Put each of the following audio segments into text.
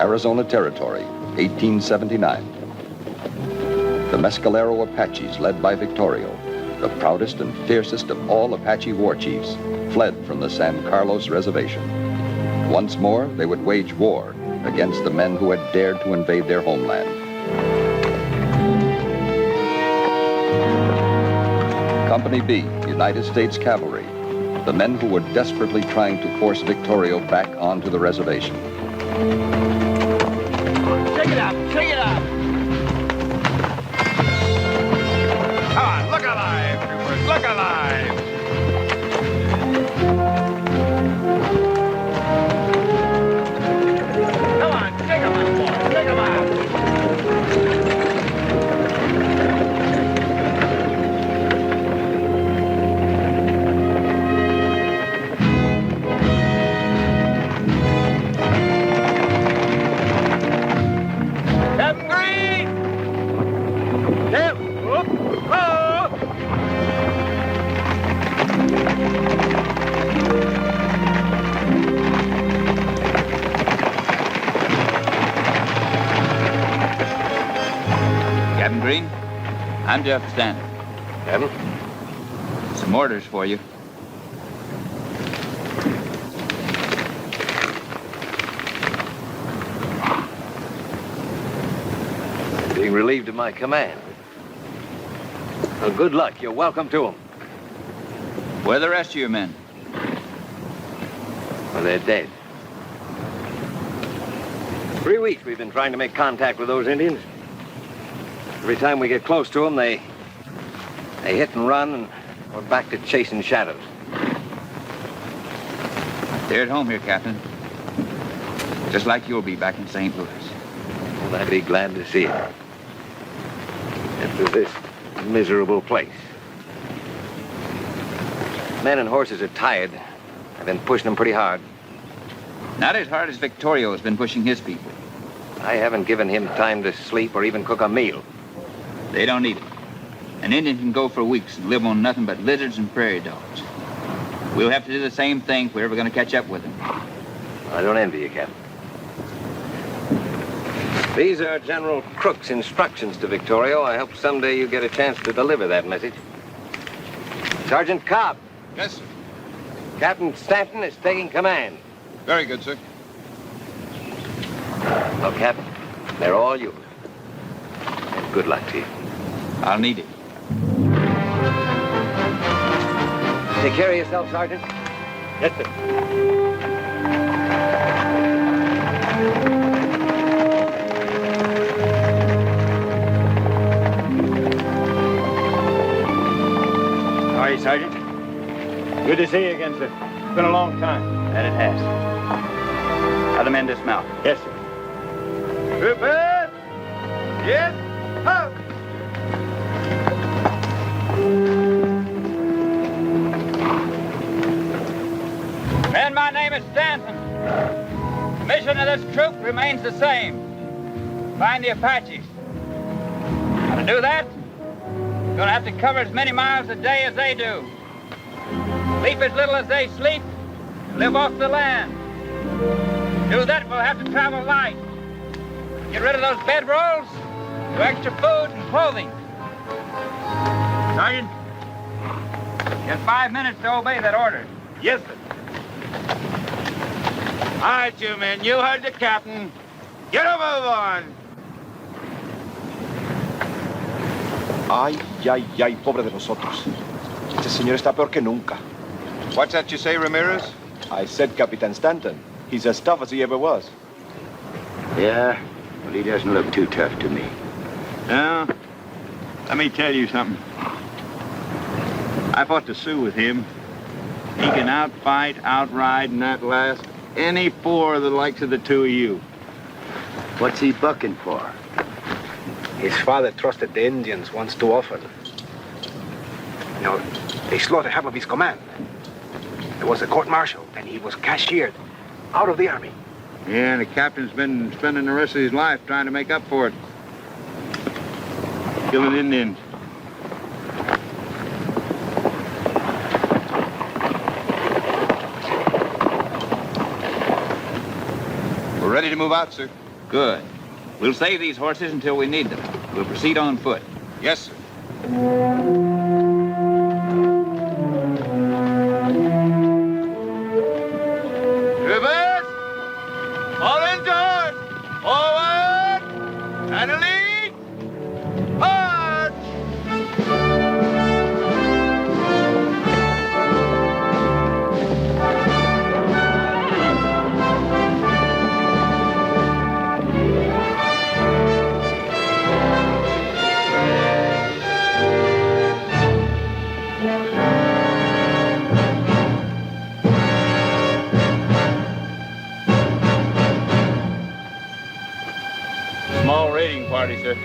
Arizona Territory, 1879. The Mescalero Apaches, led by Victorio, the proudest and fiercest of all Apache war chiefs, fled from the San Carlos Reservation. Once more, they would wage war against the men who had dared to invade their homeland. Company B, United States Cavalry, the men who were desperately trying to force Victorio back onto the reservation. Shake it up, shake it up! Come on, look alive, troopers, look alive! Come on, shake 'em up, boys, shake 'em up! Captain Green, I'm Jeff Stanton. Captain? Some orders for you. Being relieved of my command. Well, good luck. You're welcome to them. Where are the rest of your men? Well, they're dead. 3 weeks we've been trying to make contact with those Indians. Every time we get close to them, they hit and run, and we're back to chasing shadows. They're at home here, Captain. Just like you'll be back in St. Louis. Well, I'd be glad to see it. After this miserable place. Men and horses are tired. I've been pushing them pretty hard. Not as hard as Victorio has been pushing his people. I haven't given him time to sleep or even cook a meal. They don't need it. An Indian can go for weeks and live on nothing but lizards and prairie dogs. We'll have to do the same thing if we're ever going to catch up with them. I don't envy you, Captain. These are General Crook's instructions to Victorio. I hope someday you get a chance to deliver that message. Sergeant Cobb. Yes, sir. Captain Stanton is taking command. Very good, sir. Well, Captain, they're all yours. And good luck to you. I'll need it. Take care of yourself, Sergeant. Yes, sir. How are you, Sergeant? Good to see you again, sir. It's been a long time. That it has. How the men dismount? Yes, sir. Troopers! Yes, up! Men, my name is Stanton. The mission of this troop remains the same. Find the Apaches. Now, to do that, you're going to have to cover as many miles a day as they do. Sleep as little as they sleep, and live off the land. To do that, we'll have to travel light. Get rid of those bedrolls, do extra food and clothing. Sergeant? You have 5 minutes to obey that order. Yes, sir. All right, you men, you heard the captain. Get a move on. Ay, ay, ay, pobre de nosotros. Este señor está peor que nunca. What's that you say, Ramirez? I said Capitan Stanton. He's as tough as he ever was. Yeah, but he doesn't look too tough to me. Now, let me tell you something. I fought the Sioux with him. He can outfight, outride, and outlast any four of the likes of the two of you. What's he bucking for? His father trusted the Indians once too often. You know, they slaughtered half of his command. There was a court-martial, and he was cashiered out of the army. Yeah, and the captain's been spending the rest of his life trying to make up for it. Killing Indians. We're ready to move out, sir. Good. We'll save these horses until we need them. We'll proceed on foot. Yes, sir. Reverse! All into horse! Forward! And a lead! March! Small raiding party, sir.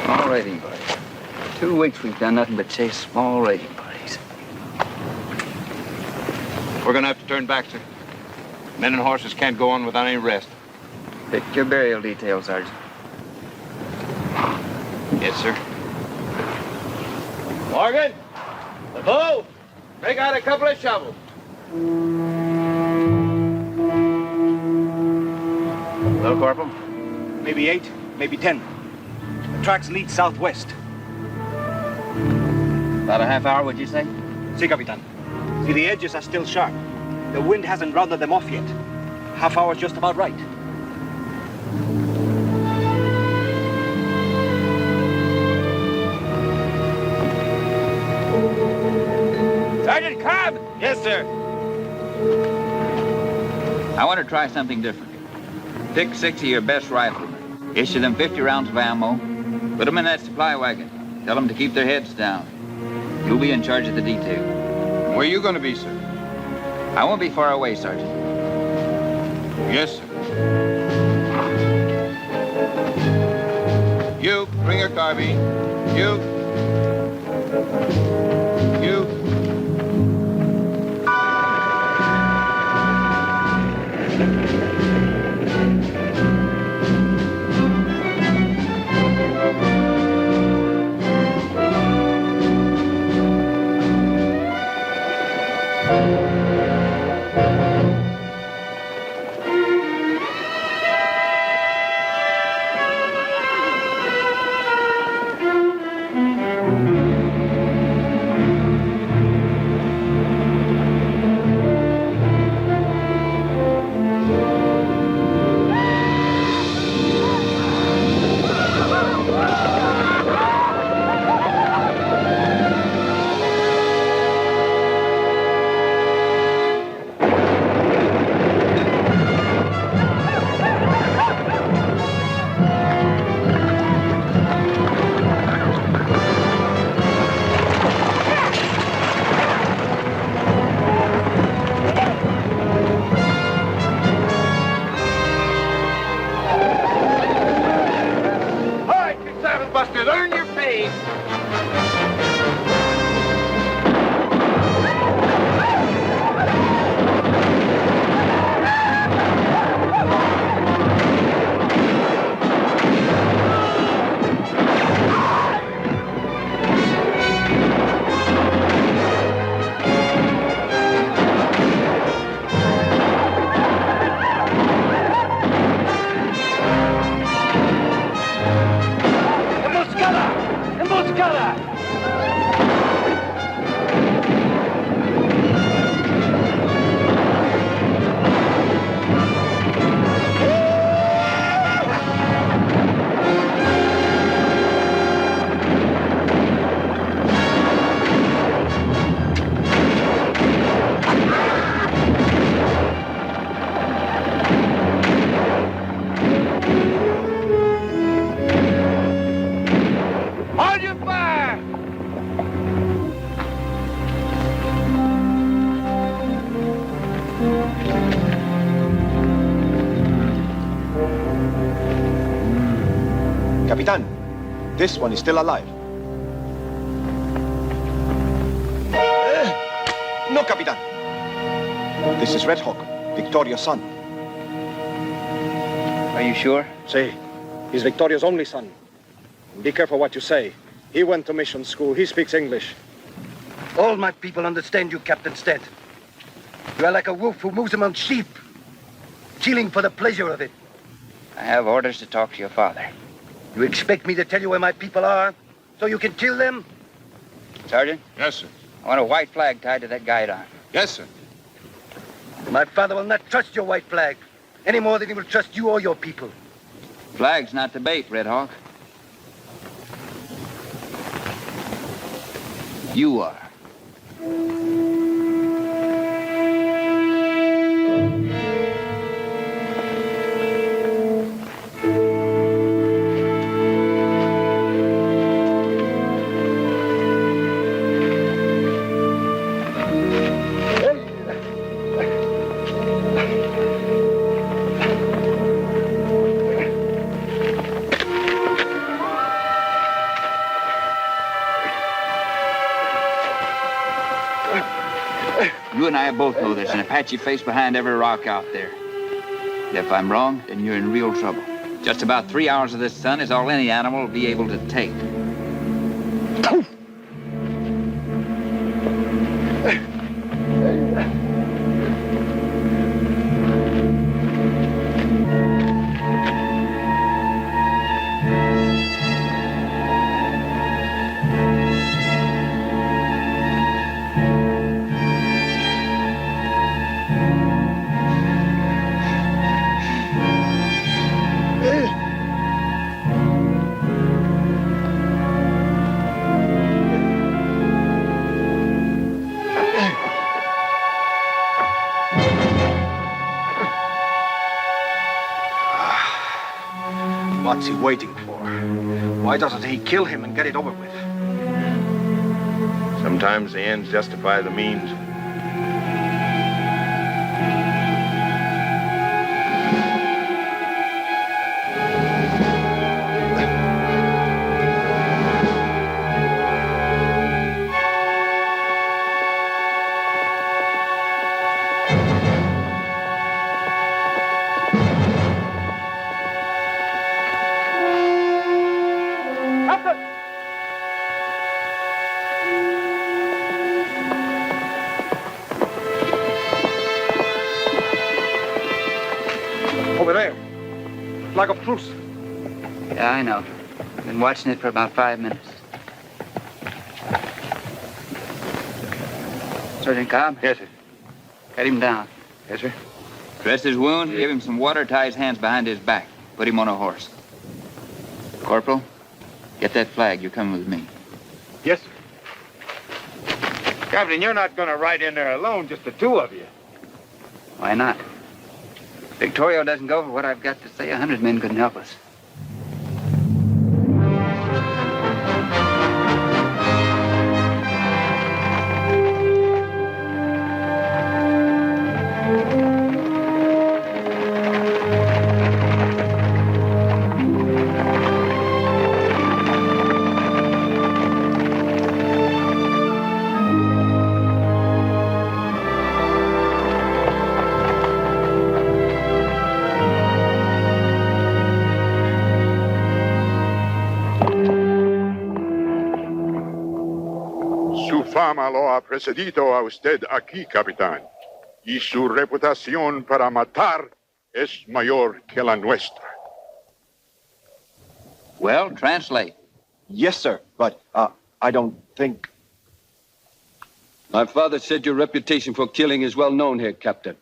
Small raiding party. 2 weeks we've done nothing but chase small raiding parties. We're gonna have to turn back, sir. Men and horses can't go on without any rest. Pick your burial details, Sergeant. Yes, sir. Morgan! The bow! Break out a couple of shovels. Well, Corporal? Maybe 8, maybe 10. The tracks lead southwest. About a half hour, would you say? Si, Capitan. See, the edges are still sharp. The wind hasn't rounded them off yet. Half hour's just about right. Sergeant Cobb! Yes, sir. I want to try something different. Pick 6 of your best riflemen. Issue them 50 rounds of ammo. Put them in that supply wagon. Tell them to keep their heads down. You'll be in charge of the detail. Where are you gonna be, sir? I won't be far away, Sergeant. Yes, sir. You, bring your carbine. You. Earn your pay. Capitan, this one is still alive. No, Capitan. This is Red Hawk, Victoria's son. Are you sure? See, he's Victoria's only son. Be careful what you say. He went to mission school. He speaks English. All my people understand you, Captain Stent. You are like a wolf who moves among sheep. killing for the pleasure of it. I have orders to talk to your father. You expect me to tell you where my people are so you can kill them? Sergeant, Yes, sir. I want a white flag tied to that guidon. Yes, sir. My father will not trust your white flag any more than he will trust you or your people. Flag's not the bait, Red Hawk. You are. You and I both know there's an Apache face behind every rock out there. And if I'm wrong, then you're in real trouble. Just about 3 hours of this sun is all any animal will be able to take. What's he waiting for? Why doesn't he kill him and get it over with? Sometimes the ends justify the means. Over there. Flag of truce. Yeah, I know. I've been watching it for about 5 minutes. Sergeant Cobb? Yes, sir. Cut him down. Yes, sir. Dress his wound, give him some water, tie his hands behind his back. Put him on a horse. Corporal, get that flag. You're coming with me. Yes, sir. Captain, you're not going to ride in there alone, just the two of you. Why not? If Victorio doesn't go for what I've got to say, 100 men couldn't help us. Su fama lo ha precedido a usted aquí, capitán, y su reputación para matar es mayor que la nuestra. Well, translate. Yes, sir, but I don't think... My father said your reputation for killing is well known here, Captain.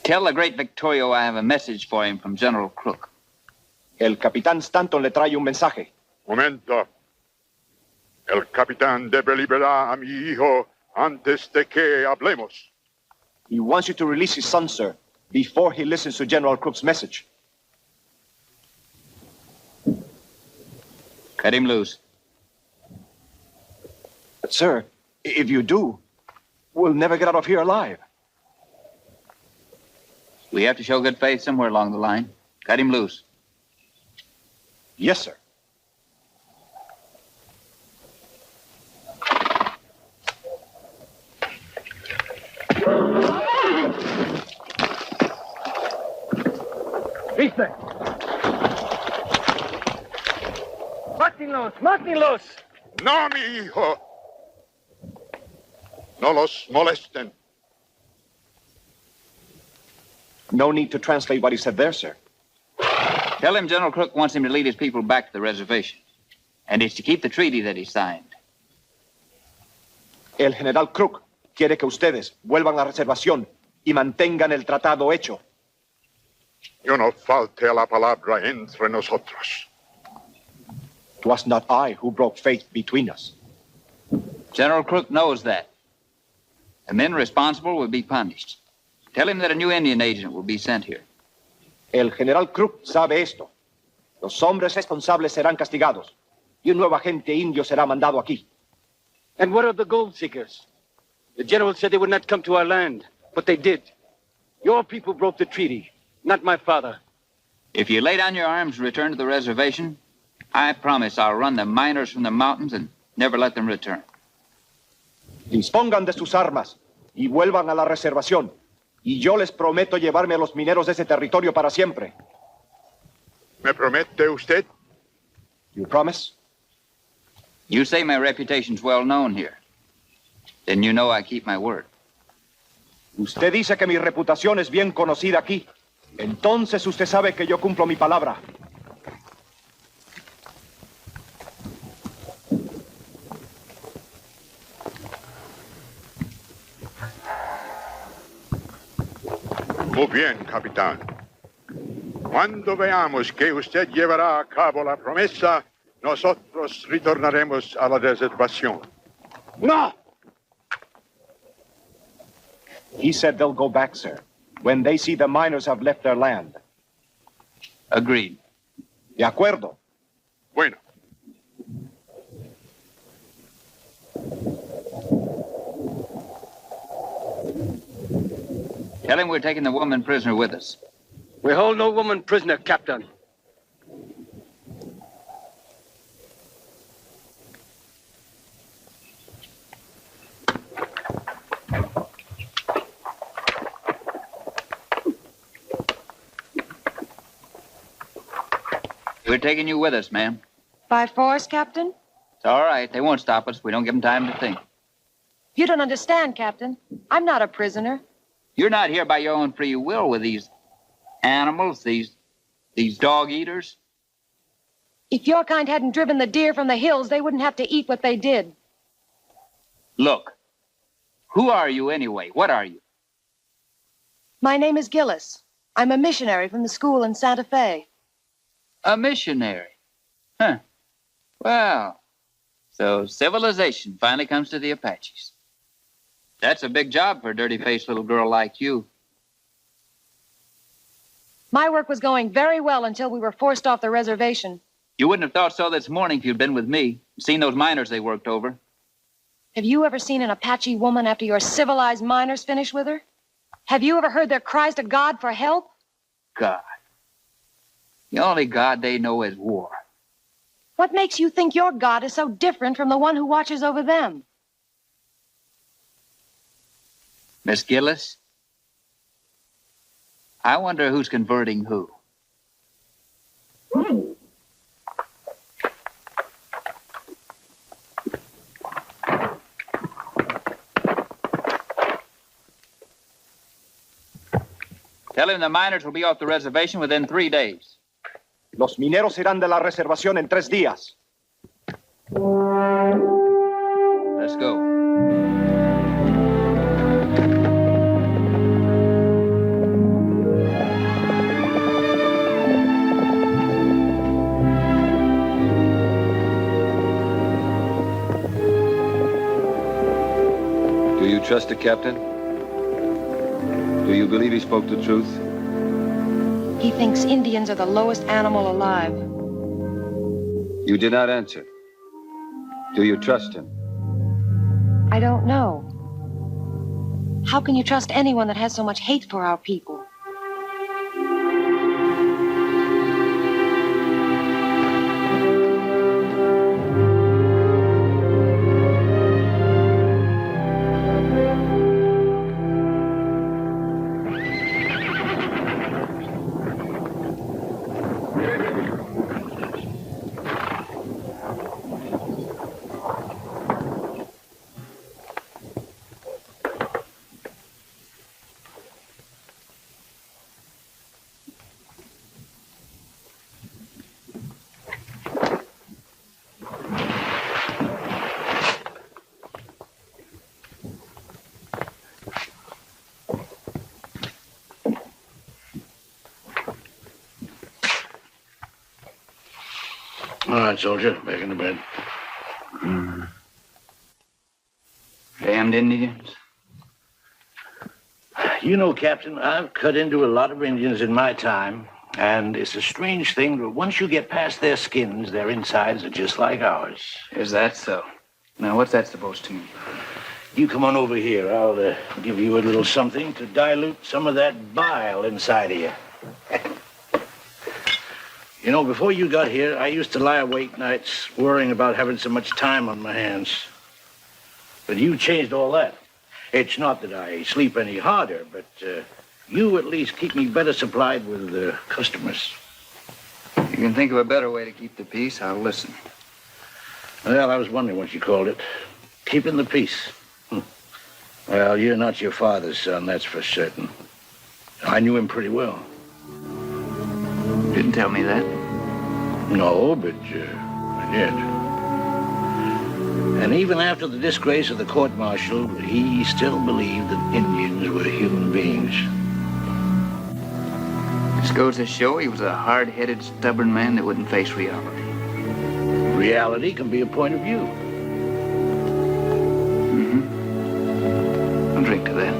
Tell the great Victorio I have a message for him from General Crook. El capitán Stanton le trae un mensaje. Momento. El capitán debe liberar a mi hijo antes de que hablemos. He wants you to release his son, sir, before he listens to General Crook's message. Cut him loose. But, sir, if you do, we'll never get out of here alive. We have to show good faith somewhere along the line. Cut him loose. Yes, sir. Viste. Mátenlos, mátenlos. No, mi hijo. No los molesten. No need to translate what he said there, sir. Tell him General Crook wants him to lead his people back to the reservation. And it's to keep the treaty that he signed. El general Crook quiere que ustedes vuelvan a la reservación y mantengan el tratado hecho. Que no falte la palabra entre nosotros. It was not I who broke faith between us. General Crook knows that. The men responsible will be punished. Tell him that a new Indian agent will be sent here. El general Crook sabe esto. Los hombres responsables serán castigados y un nuevo agente indio será mandado aquí. And what of the gold seekers? The general said they would not come to our land, but they did. Your people broke the treaty, not my father. If you lay down your arms and return to the reservation, I promise I'll run the miners from the mountains and never let them return. Dispongan de sus armas y vuelvan a la reservación. Y yo les prometo llevarme a los mineros de ese territorio para siempre. ¿Me promete usted? You promise? You say my reputation's well known here. Then you know I keep my word. Usted dice que mi reputación es bien conocida aquí. Entonces usted sabe que yo cumplo mi palabra. Muy bien, capitán. Cuando veamos que usted llevará a cabo la promesa, nosotros retornaremos a la reservación. No! He said they'll go back, sir, when they see the miners have left their land. Agreed. De acuerdo. Bueno. Tell him we're taking the woman prisoner with us. We hold no woman prisoner, Captain. We're taking you with us, ma'am. By force, Captain? It's all right. They won't stop us. We don't give them time to think. You don't understand, Captain. I'm not a prisoner. You're not here by your own free will with these animals, these dog eaters. If your kind hadn't driven the deer from the hills, they wouldn't have to eat what they did. Look, who are you anyway? What are you? My name is Gillis. I'm a missionary from the school in Santa Fe. A missionary? Huh. Well, so civilization finally comes to the Apaches. That's a big job for a dirty-faced little girl like you. My work was going very well until we were forced off the reservation. You wouldn't have thought so this morning if you'd been with me, seen those miners they worked over. Have you ever seen an Apache woman after your civilized miners finished with her? Have you ever heard their cries to God for help? God. The only God they know is war. What makes you think your God is so different from the one who watches over them? Miss Gillis, I wonder who's converting who. Tell him the miners will be off the reservation within 3 days. Los mineros irán de la reservación en 3 días. Let's go. Do you trust the captain? Do you believe he spoke the truth? He thinks Indians are the lowest animal alive. You did not answer. Do you trust him? I don't know. How can you trust anyone that has so much hate for our people? All right, soldier. Back in the bed. Damned Indians. You know, Captain, I've cut into a lot of Indians in my time, and it's a strange thing, but once you get past their skins, their insides are just like ours. Is that so? Now, what's that supposed to mean? You come on over here. I'll give you a little something to dilute some of that bile inside of you. You know, before you got here, I used to lie awake nights worrying about having so much time on my hands. But you changed all that. It's not that I sleep any harder, but you at least keep me better supplied with customers. You can think of a better way to keep the peace, I'll listen. Well, I was wondering what you called it. Keeping the peace. Well, you're not your father's son, that's for certain. I knew him pretty well. Didn't tell me that. No, but I did. And even after the disgrace of the court-martial, he still believed that Indians were human beings. This goes to show he was a hard-headed, stubborn man that wouldn't face reality. Reality can be a point of view. I'll drink to that.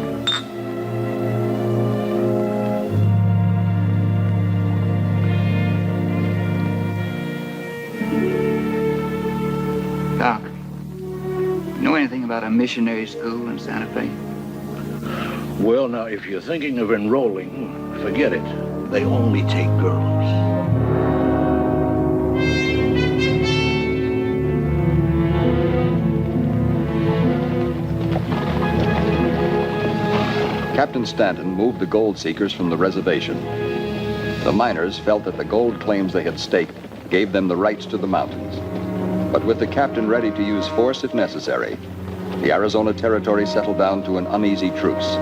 Doc, you know anything about a missionary school in Santa Fe? Well, now, if you're thinking of enrolling, forget it. They only take girls. Captain Stanton moved the gold seekers from the reservation. The miners felt that the gold claims they had staked gave them the rights to the mountains. But with the captain ready to use force if necessary, the Arizona Territory settled down to an uneasy truce.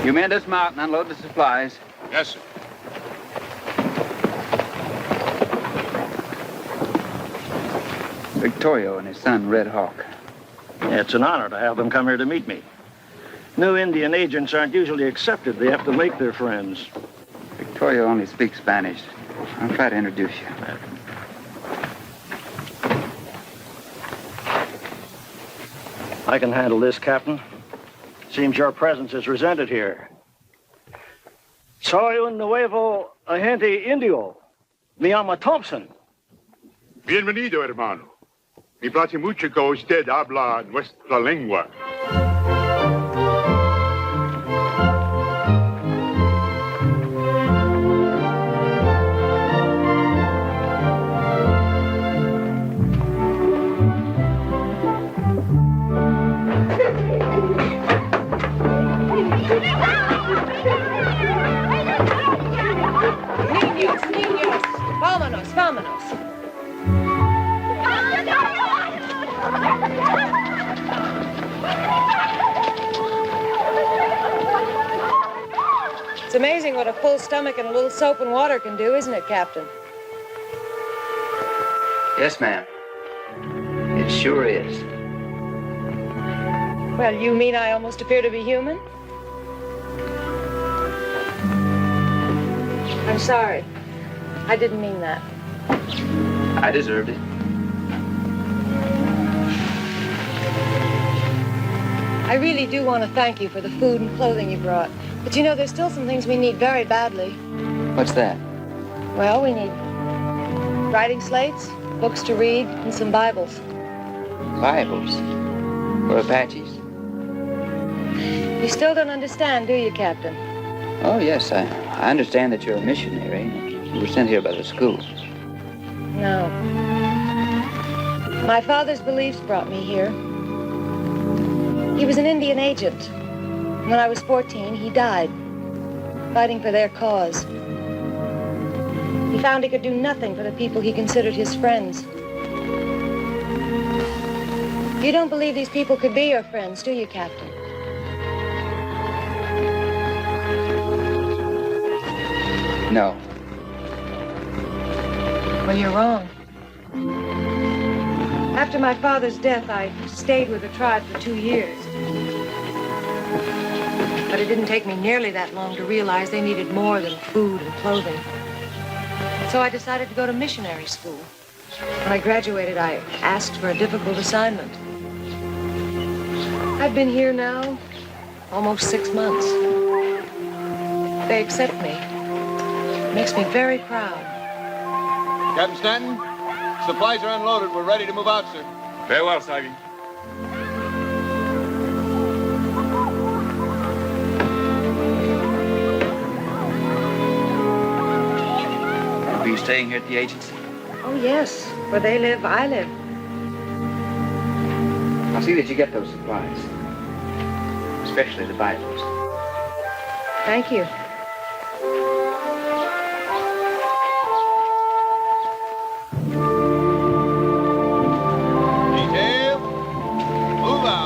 You men dismount and unload the supplies. Yes, sir. Victorio and his son, Red Hawk. It's an honor to have them come here to meet me. New Indian agents aren't usually accepted. They have to make their friends. Victorio only speaks Spanish. I'll try to introduce you. I can handle this, Captain. Seems your presence is resented here. Soy un nuevo agente indio. Me llamo Thompson. Bienvenido, hermano. Me place mucho que usted habla nuestra lengua. Niños, vámonos, vámonos. It's amazing what a full stomach and a little soap and water can do, isn't it, Captain? Yes, ma'am. It sure is. Well, you mean I almost appear to be human? I'm sorry. I didn't mean that. I deserved it. I really do want to thank you for the food and clothing you brought. But you know, there's still some things we need very badly. What's that? Well, we need writing slates, books to read, and some Bibles. Bibles? For Apaches? You still don't understand, do you, Captain? Oh, yes, I understand that you're a missionary. You were sent here by the school. No. My father's beliefs brought me here. He was an Indian agent. When I was 14, he died, fighting for their cause. He found he could do nothing for the people he considered his friends. You don't believe these people could be your friends, do you, Captain? No. Well, you're wrong. After my father's death, I stayed with the tribe for 2 years. But it didn't take me nearly that long to realize they needed more than food and clothing. So I decided to go to missionary school. When I graduated, I asked for a difficult assignment. I've been here now almost 6 months. They accept me. It makes me very proud. Captain Stanton, supplies are unloaded. We're ready to move out, sir. Very well, Sergeant. Are you staying here at the agency? Oh, yes. Where they live, I live. I'll see that you get those supplies. Especially the Bibles. Thank you.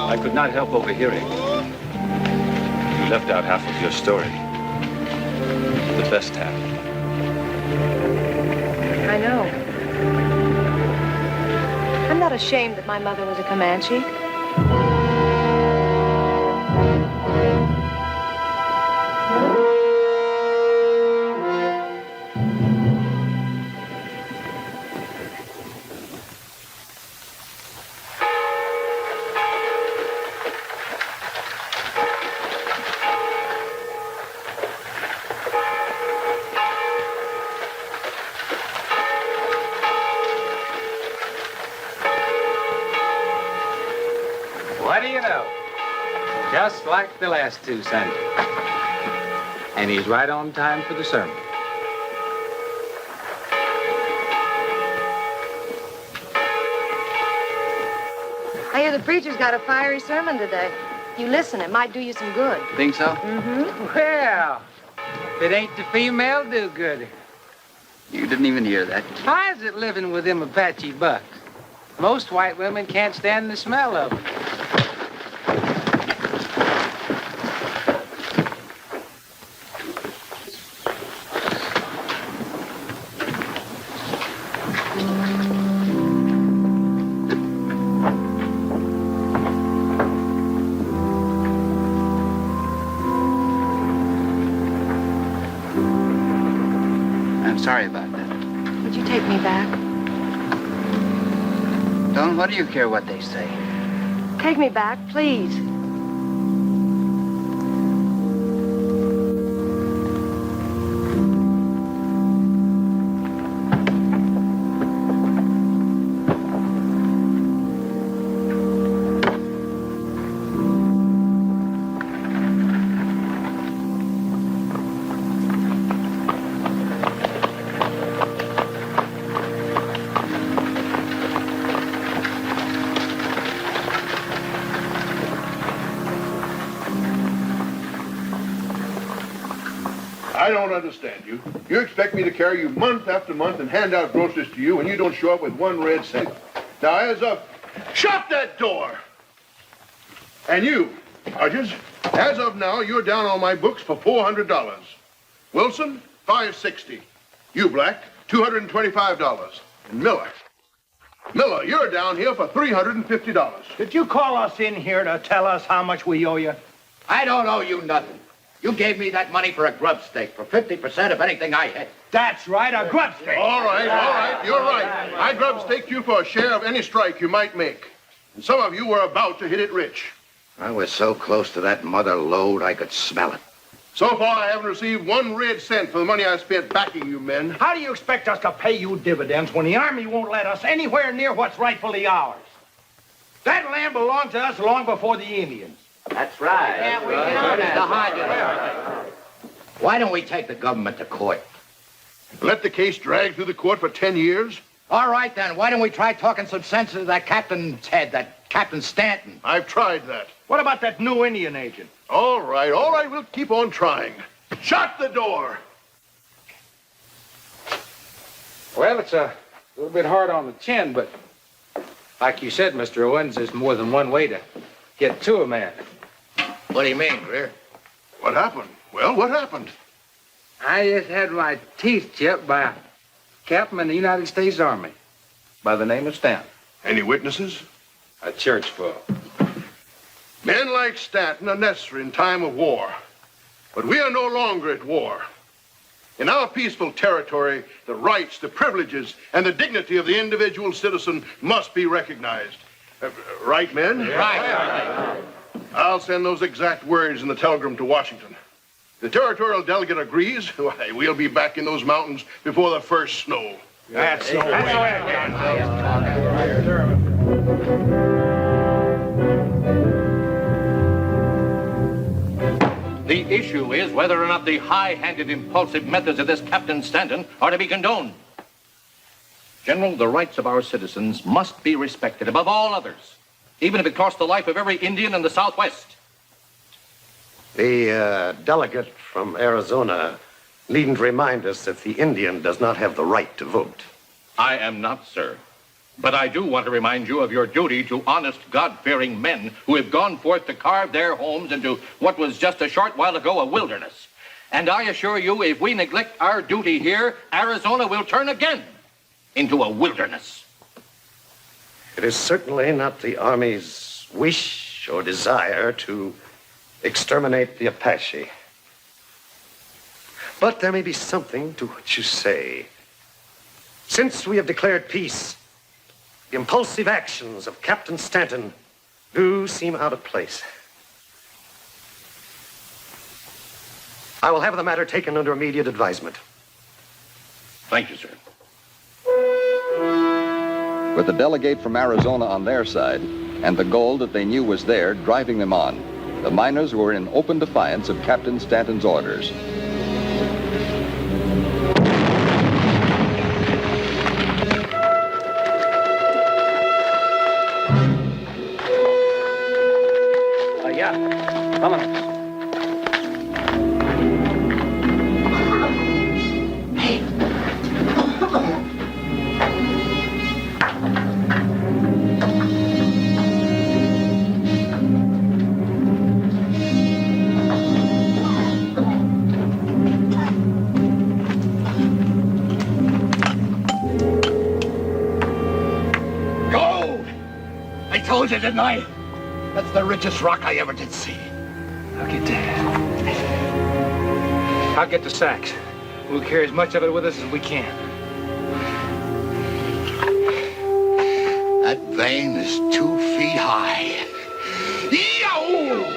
I could not help overhearing. You left out half of your story. The best half. I know. I'm not ashamed that my mother was a Comanche. What do you know? Just like the last two Sundays. And he's right on time for the sermon. I hear the preacher's got a fiery sermon today. You listen, it might do you some good. Think so? Mm-hmm. Well, if it ain't the female do-gooder. You didn't even hear that. How's it living with them Apache bucks? Most white women can't stand the smell of them. I'm sorry about that. Would you take me back? Don't, what do you care what they say? Take me back, please. I don't understand you. You expect me to carry you month after month and hand out groceries to you, and you don't show up with 1 red cent. Now, as of... Shut that door! And you, Hodges, as of now, you're down on my books for $400. Wilson, $560. You, Black, $225. And Miller, you're down here for $350. Did you call us in here to tell us how much we owe you? I don't owe you nothing. You gave me that money for a grub stake, for 50% of anything I had. That's right, a grub stake. All right, you're right. I grub staked you for a share of any strike you might make. And some of you were about to hit it rich. I was so close to that mother lode, I could smell it. So far, I haven't received 1 red cent for the money I spent backing you men. How do you expect us to pay you dividends when the Army won't let us anywhere near what's rightfully ours? That land belonged to us long before the Indians. That's right. Why don't we take the government to court? Let the case drag through the court for 10 years? All right, then. Why don't we try talking some sense into that captain's head, that Captain Stanton? I've tried that. What about that new Indian agent? All right, we'll keep on trying. Shut the door! Well, it's a little bit hard on the chin, but like you said, Mr. Owens, there's more than one way to get to a man. What do you mean, Greer? What happened? Well, what happened? I just had my teeth chipped by a captain in the United States Army by the name of Stanton. Any witnesses? A church full. Men like Stanton are necessary in time of war. But we are no longer at war. In our peaceful territory, the rights, the privileges, and the dignity of the individual citizen must be recognized. Right, men? Yeah. Right. I'll send those exact words in the telegram to Washington. The territorial delegate agrees. Why, we'll be back in those mountains before the first snow. That's the way. The issue is whether or not the high-handed, impulsive methods of this Captain Stanton are to be condoned. General, the rights of our citizens must be respected above all others, even if it costs the life of every Indian in the Southwest. The delegate from Arizona needn't remind us that the Indian does not have the right to vote. I am not, sir. But I do want to remind you of your duty to honest, God-fearing men who have gone forth to carve their homes into what was just a short while ago a wilderness. And I assure you, if we neglect our duty here, Arizona will turn again into a wilderness. It is certainly not the Army's wish or desire to exterminate the Apache. But there may be something to what you say. Since we have declared peace, the impulsive actions of Captain Stanton do seem out of place. I will have the matter taken under immediate advisement. Thank you, sir. With the delegate from Arizona on their side and the gold that they knew was there driving them on, the miners were in open defiance of Captain Stanton's orders. Told you, didn't I? That's the richest rock I ever did see. I'll get that. I'll get the sacks. We'll carry as much of it with us as we can. That vein is 2 feet high. Yow!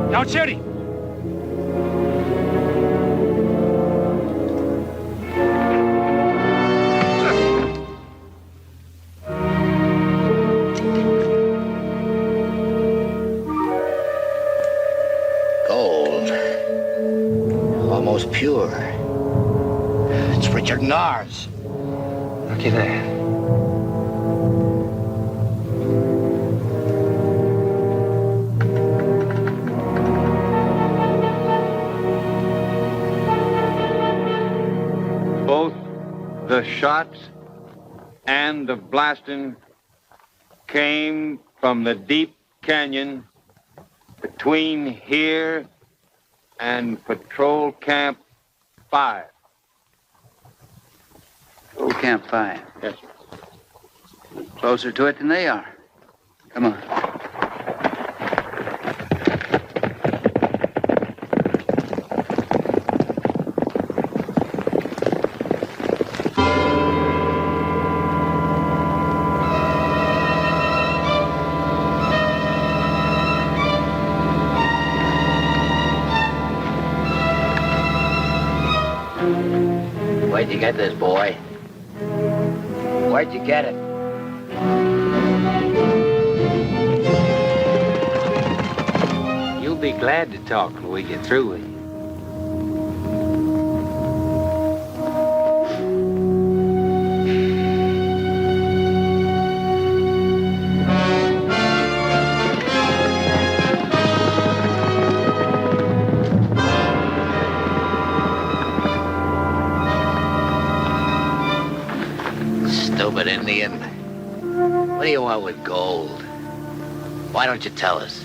Don't shoot him. Gold. Almost pure. It's richer than ours. Looky there. Both the shots and the blasting came from the deep canyon between here and Patrol Camp 5. Patrol Camp 5. Yes, sir. Closer to it than they are. Come on. Where'd you get this, boy? Where'd you get it? You'll be glad to talk when we get through with you. Stupid Indian. What do you want with gold? Why don't you tell us?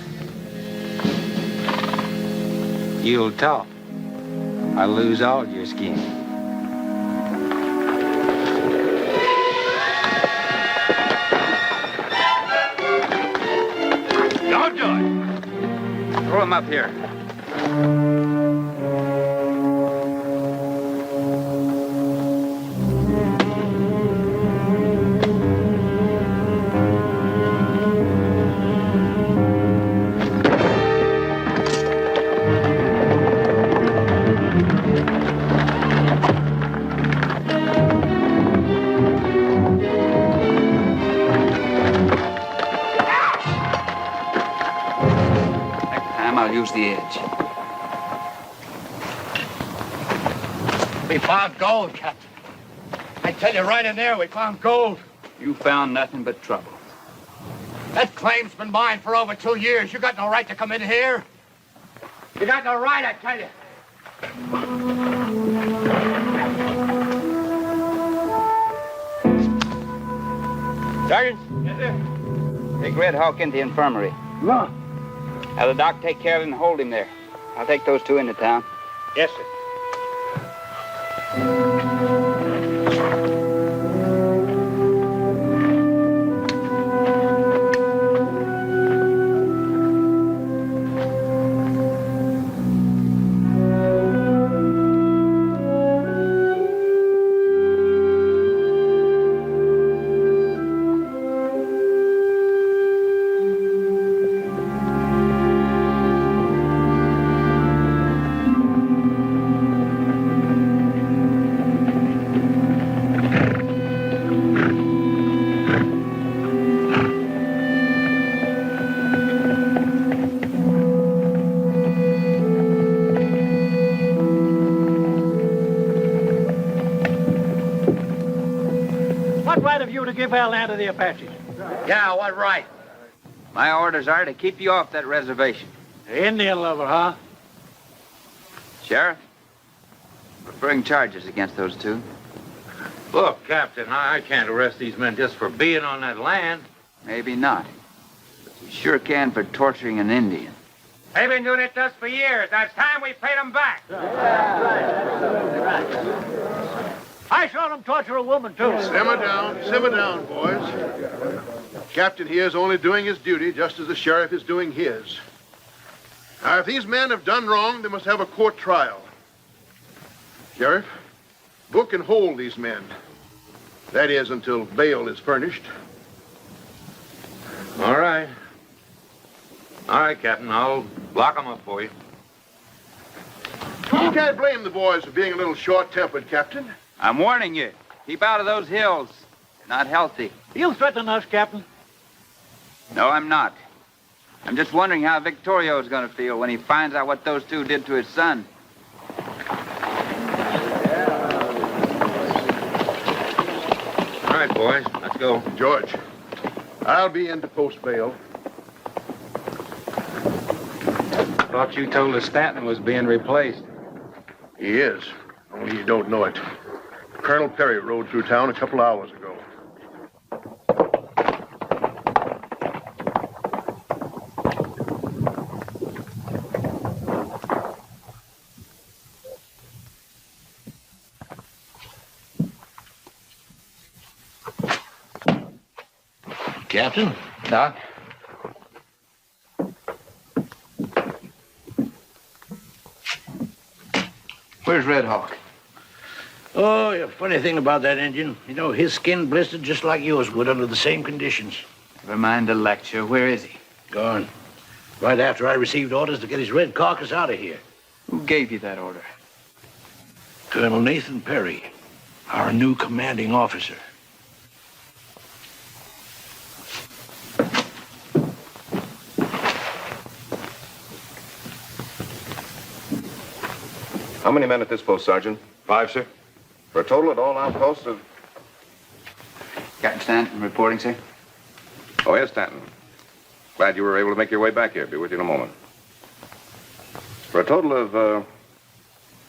You'll talk. I'll lose all your skin. Don't do it. Throw him up here. I'll use the edge. We found gold, Captain. I tell you, right in there, we found gold. You found nothing but trouble. That claim's been mine for over 2 years. You got no right to come in here. You got no right, I tell you. Sergeant? Yes, sir. Take Red Hawk into the infirmary. No. Have the doc take care of him and hold him there. I'll take those two into town. Yes, sir. What right have you to give our land to the Apaches? Yeah, what right? My orders are to keep you off that reservation. Indian lover, huh? Sheriff, preferring charges against those two. Look, Captain, I can't arrest these men just for being on that land. Maybe not. But you sure can for torturing an Indian. They've been doing it to us for years. Now it's time we paid them back. I saw them torture a woman, too. Simmer down, boys. Captain here is only doing his duty just as the sheriff is doing his. Now, if these men have done wrong, they must have a court trial. Sheriff, book and hold these men. That is, until bail is furnished. All right. All right, Captain, I'll lock them up for you. You can't blame the boys for being a little short-tempered, Captain. I'm warning you. Keep out of those hills. They're not healthy. You threaten us, Captain? No, I'm not. I'm just wondering how Victorio's going to feel when he finds out what those two did to his son. All right, boys, let's go. George, I'll be in to post bail. Thought you told us Stanton was being replaced. He is, only you don't know it. Colonel Perry rode through town a couple hours ago. Captain? Doc? Where's Red Hawk? Oh, the funny thing about that Indian, you know, his skin blistered just like yours would under the same conditions. Never mind the lecture. Where is he? Gone. Right after I received orders to get his red carcass out of here. Who gave you that order? Colonel Nathan Perry, our new commanding officer. How many men at this post, Sergeant? 5, sir. For a total at all outposts of... Captain Stanton reporting, sir. Oh, yes, Stanton. Glad you were able to make your way back here. Be with you in a moment. For a total of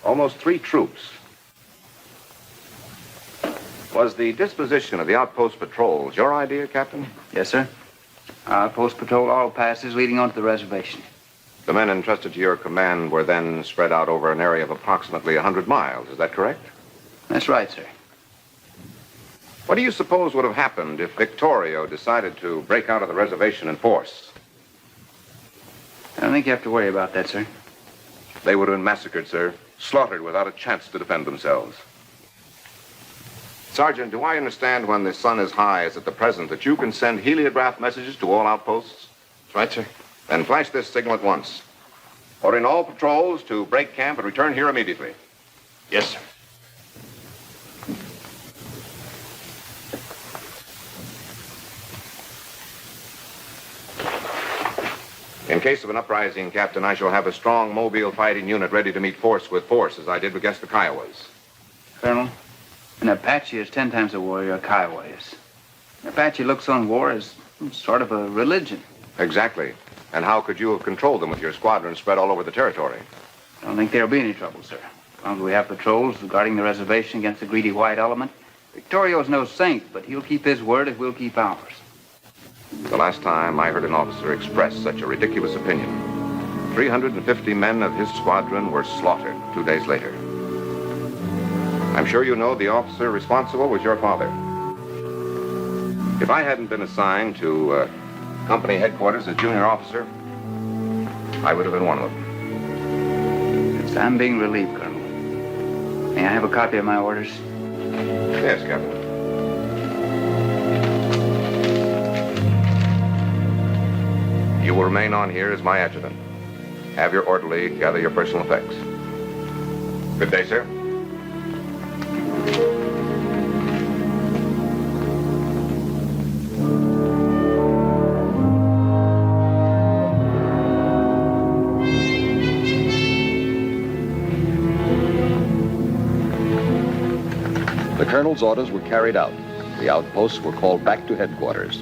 almost 3 troops. Was the disposition of the outpost patrols your idea, Captain? Yes, sir. Our outpost patrol all passes leading onto the reservation. The men entrusted to your command were then spread out over an area of approximately 100 miles. Is that correct? That's right, sir. What do you suppose would have happened if Victorio decided to break out of the reservation in force? I don't think you have to worry about that, sir. They would have been massacred, sir. Slaughtered without a chance to defend themselves. Sergeant, do I understand when the sun is high as at the present that you can send heliograph messages to all outposts? That's right, sir. Then flash this signal at once. Ordering all patrols to break camp and return here immediately. Yes, sir. In case of an uprising, Captain, I shall have a strong mobile fighting unit ready to meet force with force, as I did against the Kiowas. Colonel, an Apache is 10 times a warrior a Kiowa is. An Apache looks on war as sort of a religion. Exactly. And how could you have controlled them with your squadron spread all over the territory? I don't think there'll be any trouble, sir. As long as we have patrols guarding the reservation against the greedy white element. Victorio's no saint, but he'll keep his word if we'll keep ours. The last time I heard an officer express such a ridiculous opinion, 350 men of his squadron were slaughtered 2 days later. I'm sure you know the officer responsible was your father. If I hadn't been assigned to company headquarters as junior officer, I would have been one of them. I'm being relieved, Colonel. May I have a copy of my orders? Yes, Captain. You will remain on here as my adjutant. Have your orderly gather your personal effects. Good day, sir. The colonel's orders were carried out. The outposts were called back to headquarters.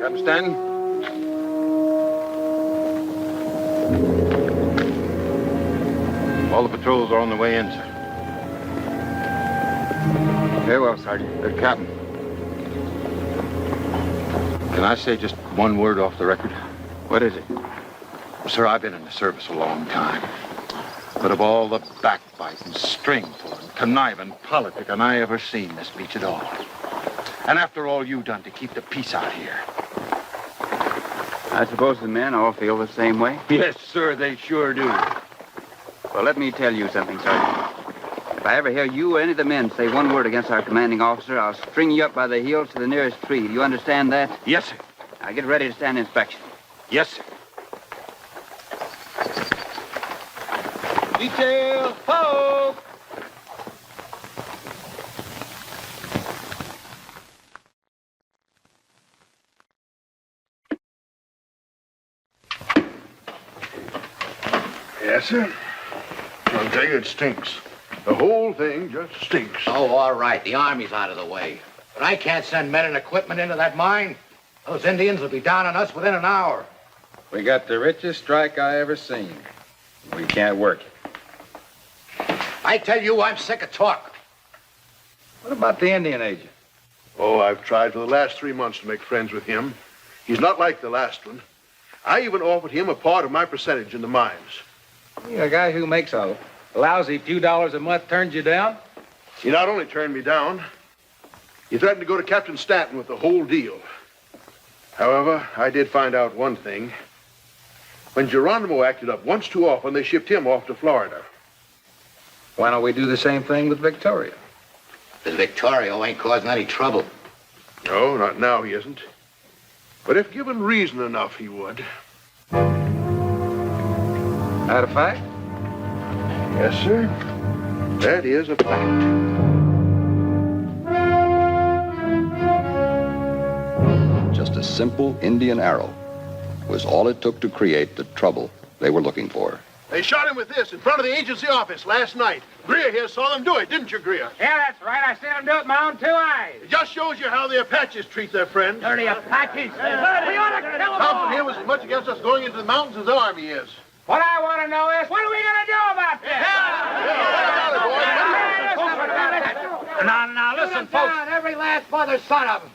Captain Stanton? All the patrols are on the way in, sir. Very well, Sergeant. Captain. Can I say just one word off the record? What is it? Sir, I've been in the service a long time. But of all the backbiting, string pulling, conniving politicking I ever seen, this beats it all. And after all you've done to keep the peace out here. I suppose the men all feel the same way? Yes, sir, they sure do. Well, let me tell you something, Sergeant. If I ever hear you or any of the men say one word against our commanding officer, I'll string you up by the heels to the nearest tree. Do you understand that? Yes, sir. Now get ready to stand inspection. Yes, sir. Detail, poke! Yes, sir. I'll tell you, it stinks. The whole thing just stinks. Oh, all right. The Army's out of the way. But I can't send men and equipment into that mine. Those Indians will be down on us within an hour. We got the richest strike I ever seen. We can't work it. I tell you, I'm sick of talk. What about the Indian agent? Oh, I've tried for the last 3 months to make friends with him. He's not like the last one. I even offered him a part of my percentage in the mines. A guy who makes a lousy few dollars a month turns you down? He not only turned me down, he threatened to go to Captain Stanton with the whole deal. However, I did find out one thing. When Geronimo acted up once too often, they shipped him off to Florida. Why don't we do the same thing with Victoria? But Victorio ain't causing any trouble. No, not now he isn't. But if given reason enough, he would. That a fact? Yes, sir. That is a fact. Just a simple Indian arrow was all it took to create the trouble they were looking for. They shot him with this in front of the agency office last night. Greer here saw them do it, didn't you, Greer? Yeah, that's right. I seen him do it with my own 2 eyes. It just shows you how the Apaches treat their friends. Dirty Apaches. We ought to kill them all. Thompson here was as much against us going into the mountains as the Army is. What I want to know is, what are we going to do about this? Now, listen, folks. Every last mother's son of them.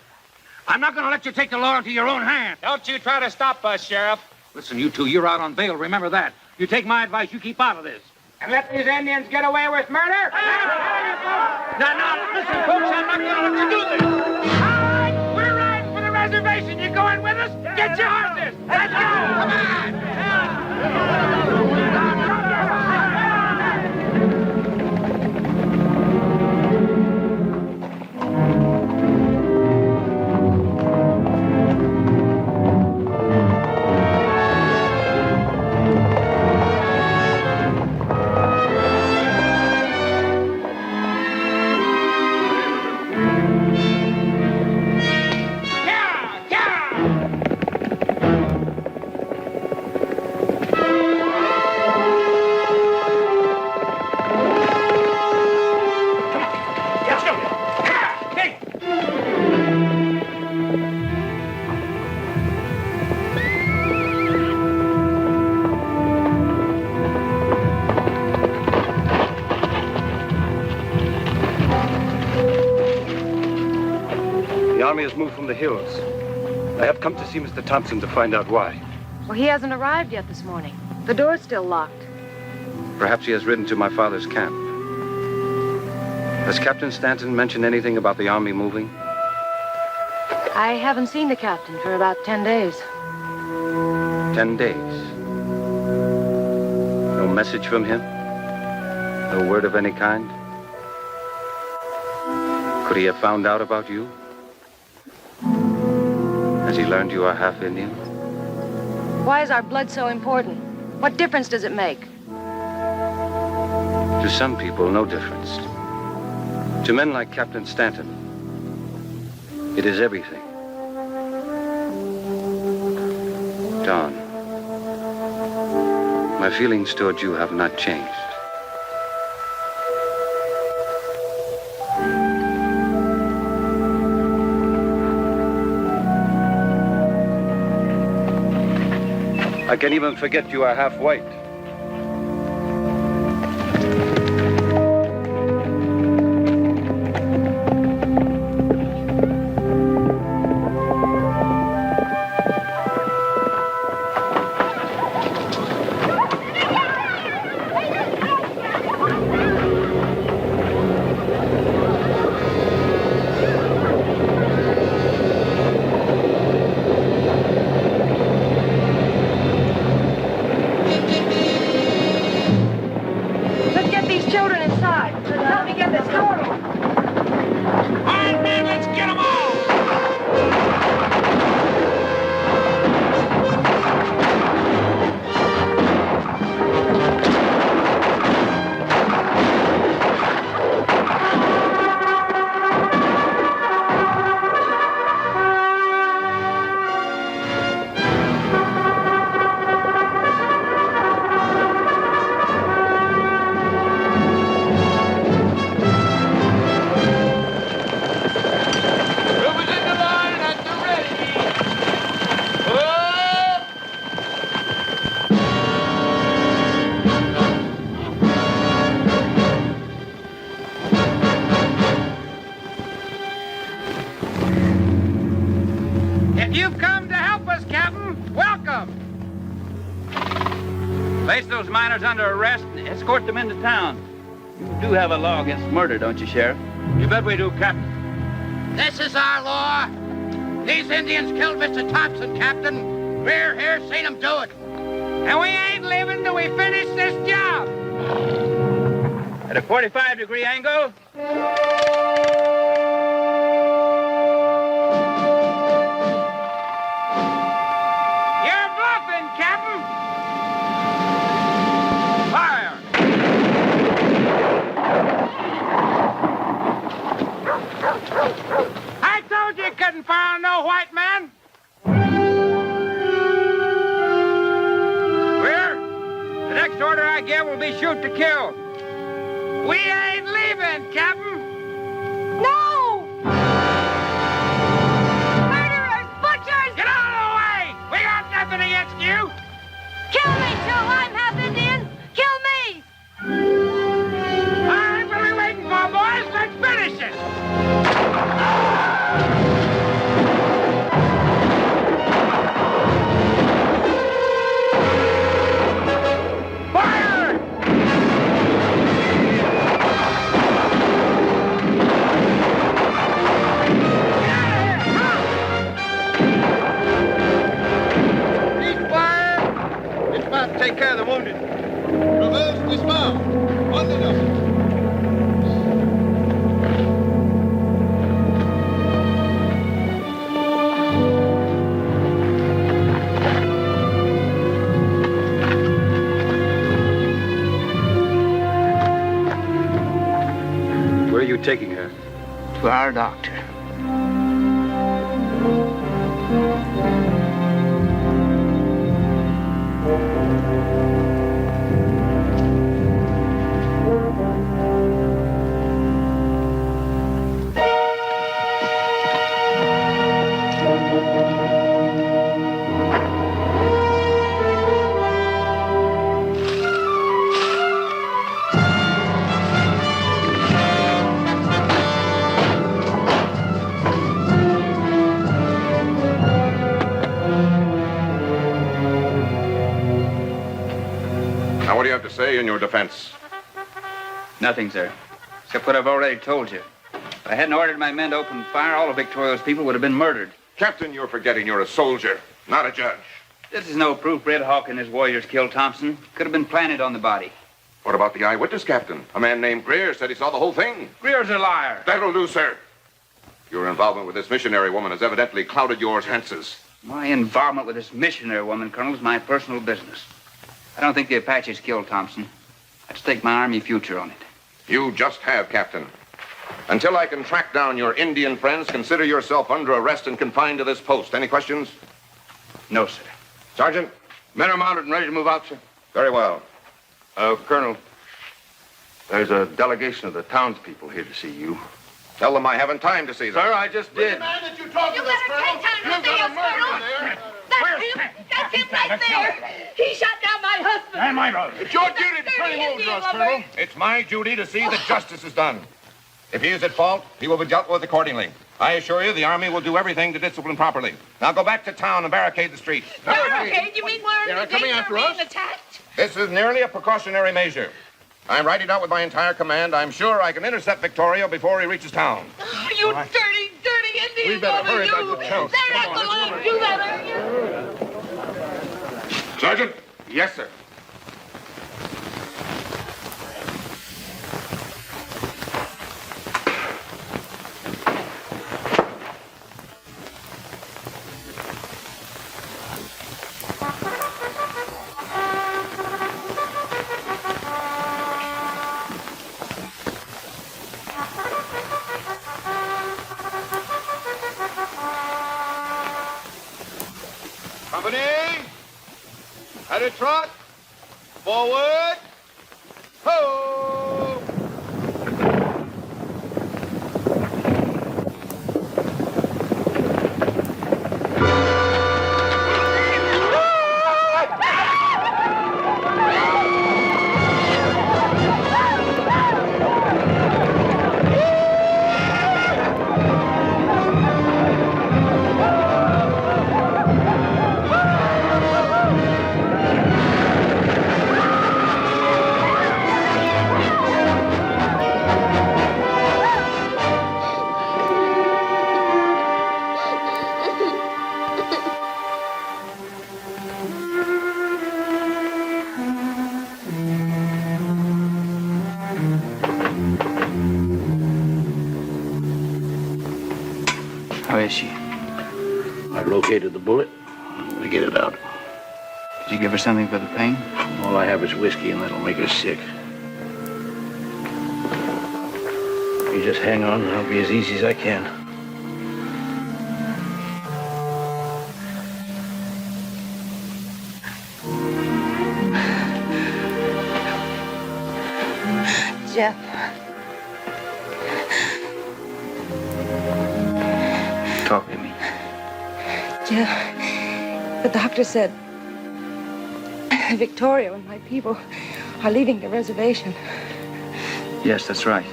I'm not going to let you take the law into your own hands. Don't you try to stop us, Sheriff. Listen, you two, you're out on bail. Remember that. You take my advice, you keep out of this. And let these Indians get away with murder? Now, listen, folks, I'm not going to let you do this. All right, we're riding for the reservation. You going with us? Get your horses. Let's go. Come on. The army has moved from the hills. I have come to see Mr. Thompson to find out why. Well, he hasn't arrived yet this morning. The door's still locked. Perhaps he has ridden to my father's camp. Has Captain Stanton mentioned anything about the army moving? I haven't seen the captain for about 10 days. 10 days. No message from him? No word of any kind? Could he have found out about you? Has he learned you are half Indian? Why is our blood so important? What difference does it make? To some people, no difference. To men like Captain Stanton, it is everything. Don, my feelings toward you have not changed. I can even forget you are half white. them. Place those miners under arrest and escort them into town. You do have a law against murder, don't you, Sheriff? You bet we do, Captain. This is our law. These Indians killed Mr. Thompson, Captain. We're here seen them do it. And we ain't leaving till we finish this job. At a 45-degree angle. You're bluffing, Captain. Fire. I told you couldn't fire on no white man. The next order I give will be shoot to kill. We ain't leaving, Captain. No! Murderers! Butchers! Get out of the way! We got nothing against you. Kill me, too! I'm half Indian! Kill me! All right, what are we waiting for, boys? Let's finish it! Take care of the wounded. Reverse, dismount. On the double. Where are you taking her? To our doctor. Now, what do you have to say in your defense? Nothing, sir. Except what I've already told you. If I hadn't ordered my men to open fire, all of Victoria's people would have been murdered. Captain, you're forgetting you're a soldier, not a judge. This is no proof Red Hawk and his warriors killed Thompson. Could have been planted on the body. What about the eyewitness, Captain? A man named Greer said he saw the whole thing. Greer's a liar. That'll do, sir. Your involvement with this missionary woman has evidently clouded your chances. My involvement with this missionary woman, Colonel, is my personal business. I don't think the Apaches killed Thompson. I'd stake my Army future on it. You just have, Captain. Until I can track down your Indian friends, consider yourself under arrest and confined to this post. Any questions? No, sir. Sergeant? Men are mounted and ready to move out, sir. Very well. Colonel, there's a delegation of the townspeople here to see you. Tell them I haven't time to see them. Sir, I just did. The man that you talked to, Colonel, You've got a murderer there. That's him right there. He shot down my husband. And my brother. It's your duty to turn him over to us, Colonel. It's my duty to see that justice is done. If he is at fault, he will be dealt with accordingly. I assure you the Army will do everything to discipline properly. Now go back to town and barricade the streets. Barricade? You mean we're in danger of being attacked? This is nearly a precautionary measure. I'm writing out with my entire command. I'm sure I can intercept Victorio before he reaches town. Oh, you dirty, dirty Indian We better woman, hurry back you. to town. They're not going to let him do that, are you? Sergeant? Yes, sir. Company, at a trot, forward, ho! Where is she? I located the bullet. I'm gonna get it out. Did you give her something for the pain? All I have is whiskey, and that'll make her sick. You just hang on, and I'll be as easy as I can. Jeff. Talk to me. Jeff, the doctor said Victoria and my people are leaving the reservation. Yes, that's right.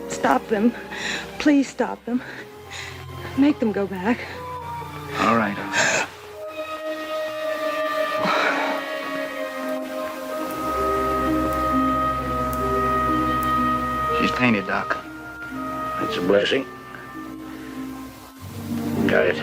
Stop them. Please stop them. Make them go back. All right. She's painted, Doc. That's a blessing. Got it.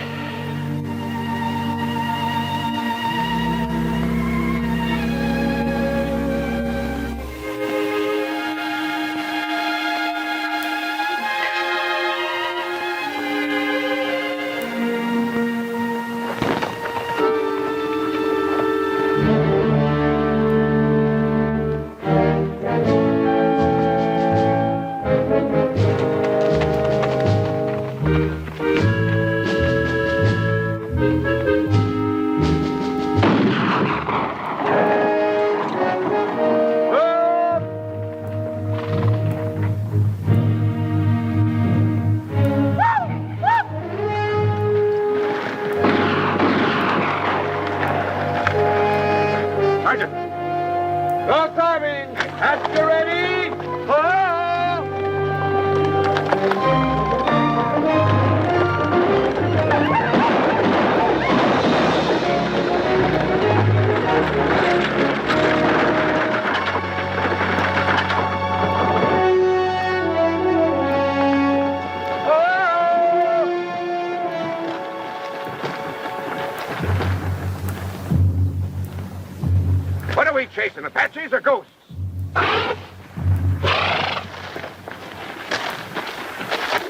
What are we chasing, Apaches or ghosts?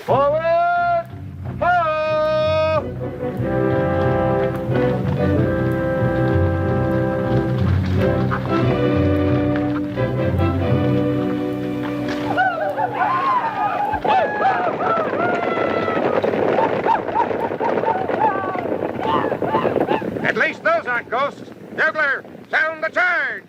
Forward! Ho! At least those aren't ghosts. Bugler, sound the charge!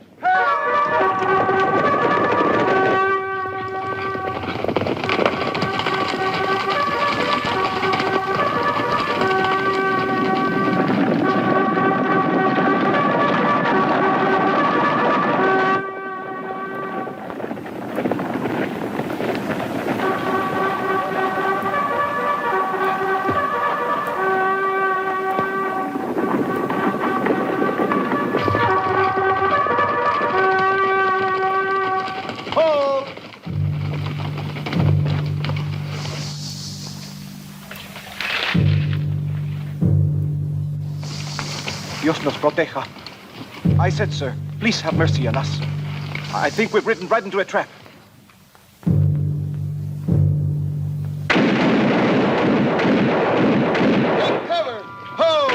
Dios nos proteja. I said, sir, please have mercy on us. I think we've ridden right into a trap. Take cover! Ho!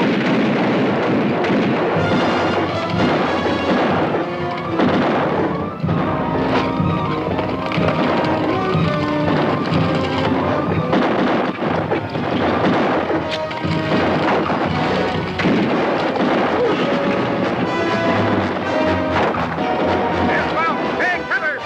Take cover!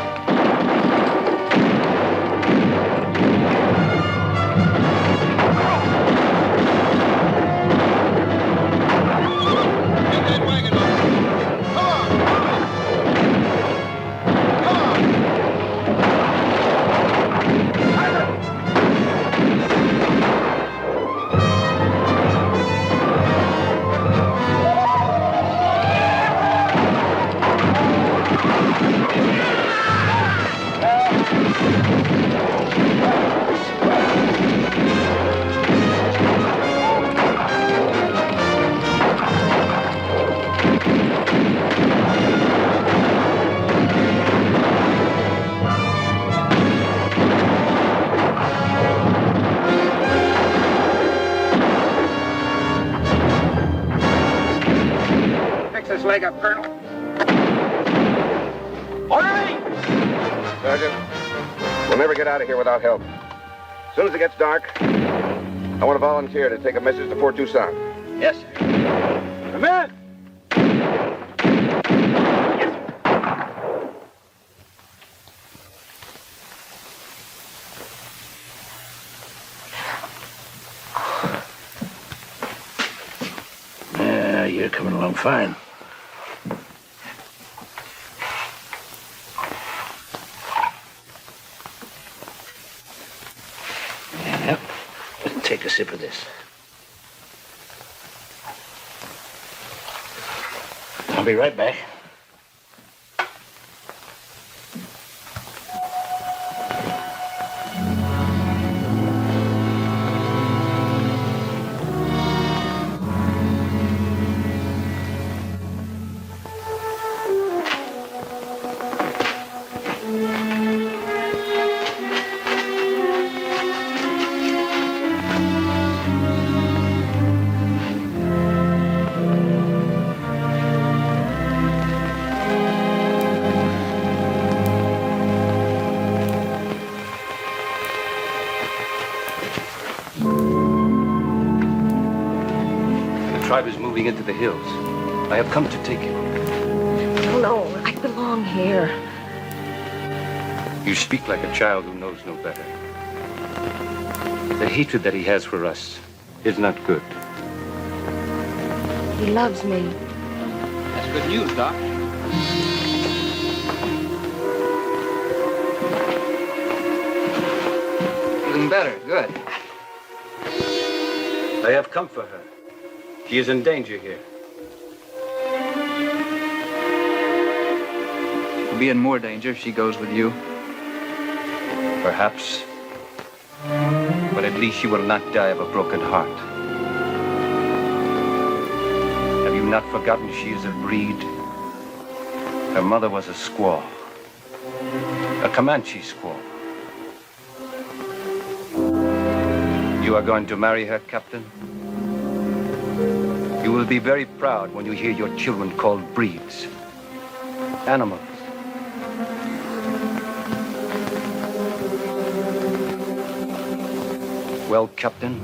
fix this leg up, Colonel. Orderly! Sergeant, we'll never get out of here without help. As soon as it gets dark, I want to volunteer to take a message to Fort Tucson. Yes, sir. Come in! Yeah, you're coming along fine. Yep. Take a sip of this. I'll be right back. The tribe is moving into the hills. I have come to take you. No, I belong here. You speak like a child who knows no better. The hatred that he has for us is not good. He loves me. That's good news, Doc. Feeling better, good. I have come for her. She is in danger here. She'll be in more danger if she goes with you. Perhaps. But at least she will not die of a broken heart. Have you not forgotten she is a breed? Her mother was a squaw. A Comanche squaw. You are going to marry her, Captain? You will be very proud when you hear your children called breeds. Animals. Well, Captain?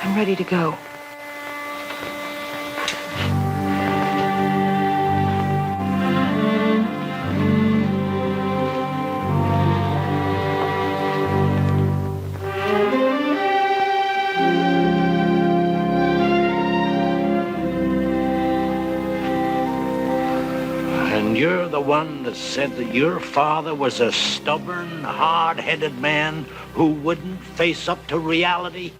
I'm ready to go. And you're the one that said that your father was a stubborn, hard-headed man who wouldn't face up to reality?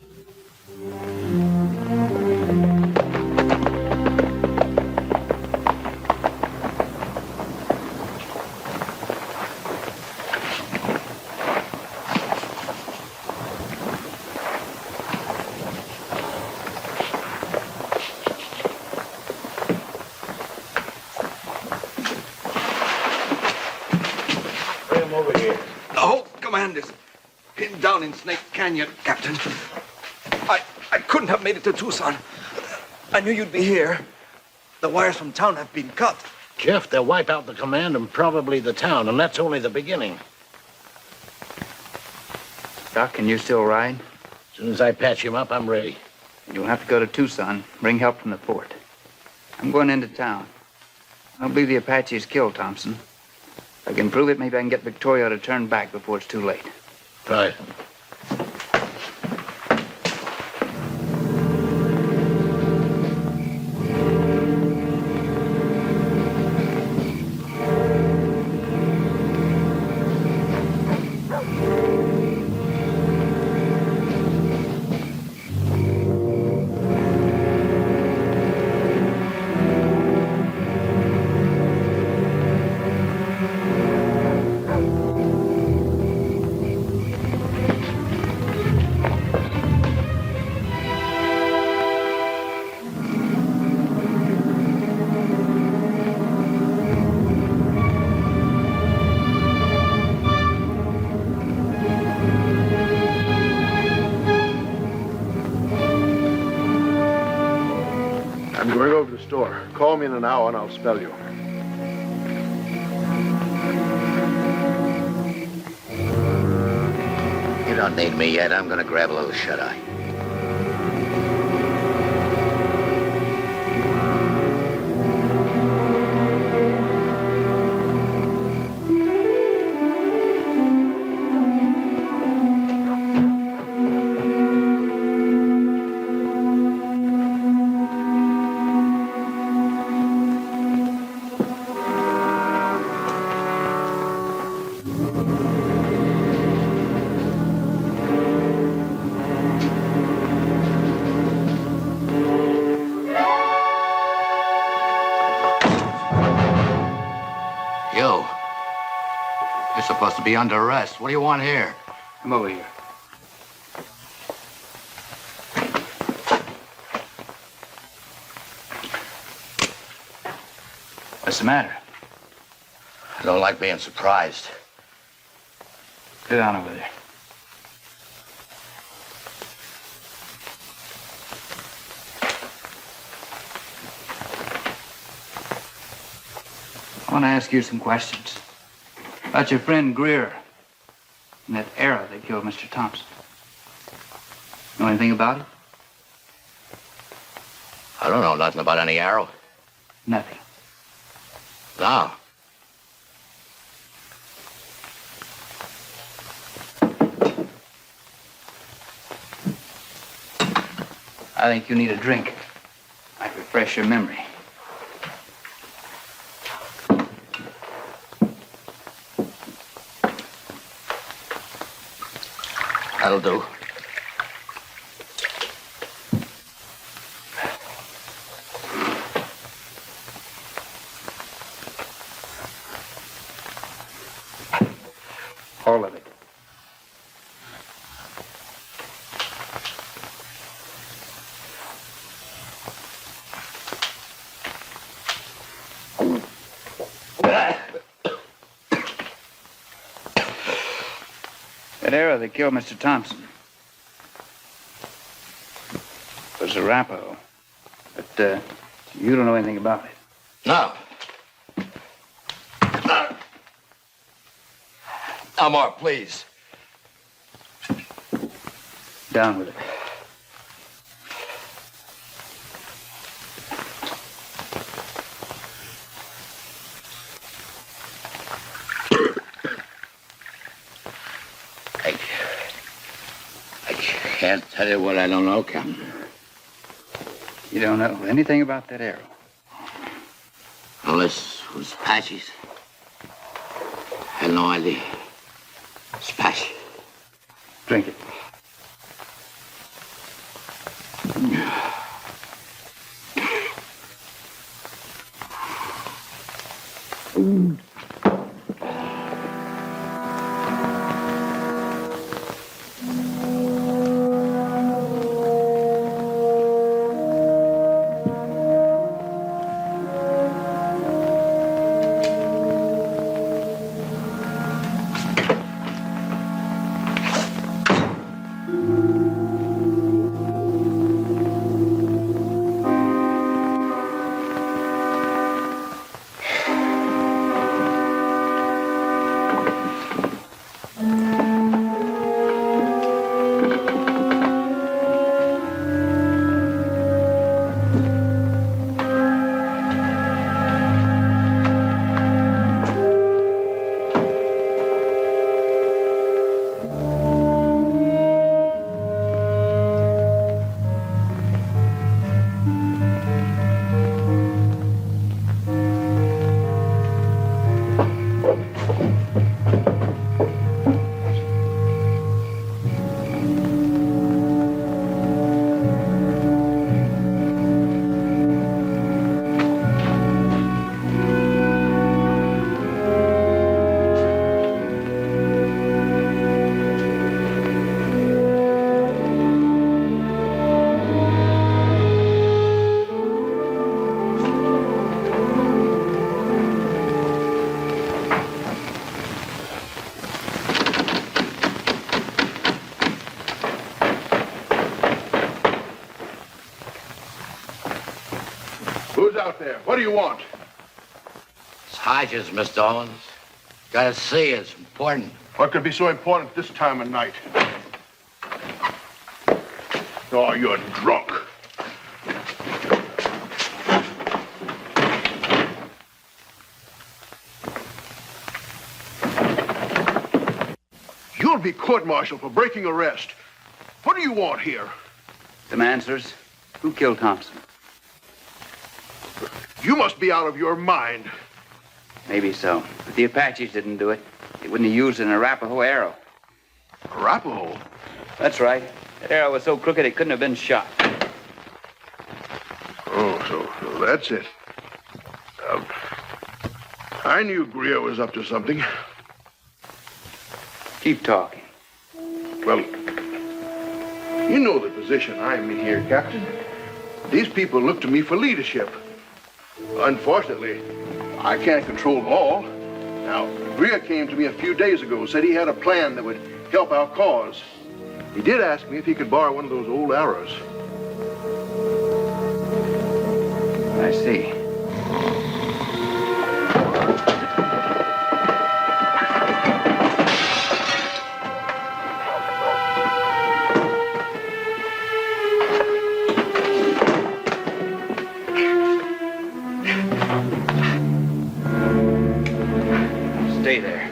Bring him over here. The whole command is pinned down in Snake Canyon, Captain. I couldn't have made it to Tucson. I knew you'd be here. The wires from town have been cut. Jeff, they'll wipe out the command and probably the town, and that's only the beginning. Doc, can you still ride? As soon as I patch him up, I'm ready. You'll have to go to Tucson, bring help from the fort. I'm going into town. I don't believe the Apaches killed Thompson. If I can prove it, maybe I can get Victoria to turn back before it's too late. Right. me in an hour and I'll spell you. You don't need me yet. I'm gonna grab a little shut-eye. You're supposed to be under arrest. What do you want here? Come over here. What's the matter? I don't like being surprised. Sit down over there. I want to ask you some questions. About your friend Greer and that arrow that killed Mr. Thompson. Know anything about it? I don't know nothing about any arrow. Nothing. No. I think you need a drink. Might refresh your memory. That'll do. All of it. That arrow that killed Mr. Thompson was Arapaho, but you don't know anything about it. No. No more, please. Down with it. I can't tell you what I don't know, Captain. You don't know anything about that arrow? Well, this was Apache's. I had no idea. It's Apache. Drink it. there? What do you want? It's Hodges, Mr. Owens. Gotta see you. It's important. What could be so important this time of night? Oh, you're drunk. You'll be court-martialed for breaking arrest. What do you want here? Some answers. Who killed Thompson? You must be out of your mind. Maybe so. But the Apaches didn't do it. They wouldn't have used an Arapaho arrow. Arapaho? That's right. That arrow was so crooked it couldn't have been shot. Oh, so that's it. I knew Greer was up to something. Keep talking. Well, you know the position I'm in here, Captain. These people look to me for leadership. Unfortunately, I can't control them all. Now, Greer came to me a few days ago, said he had a plan that would help our cause. He did ask me if he could borrow one of those old arrows. I see. Stay there.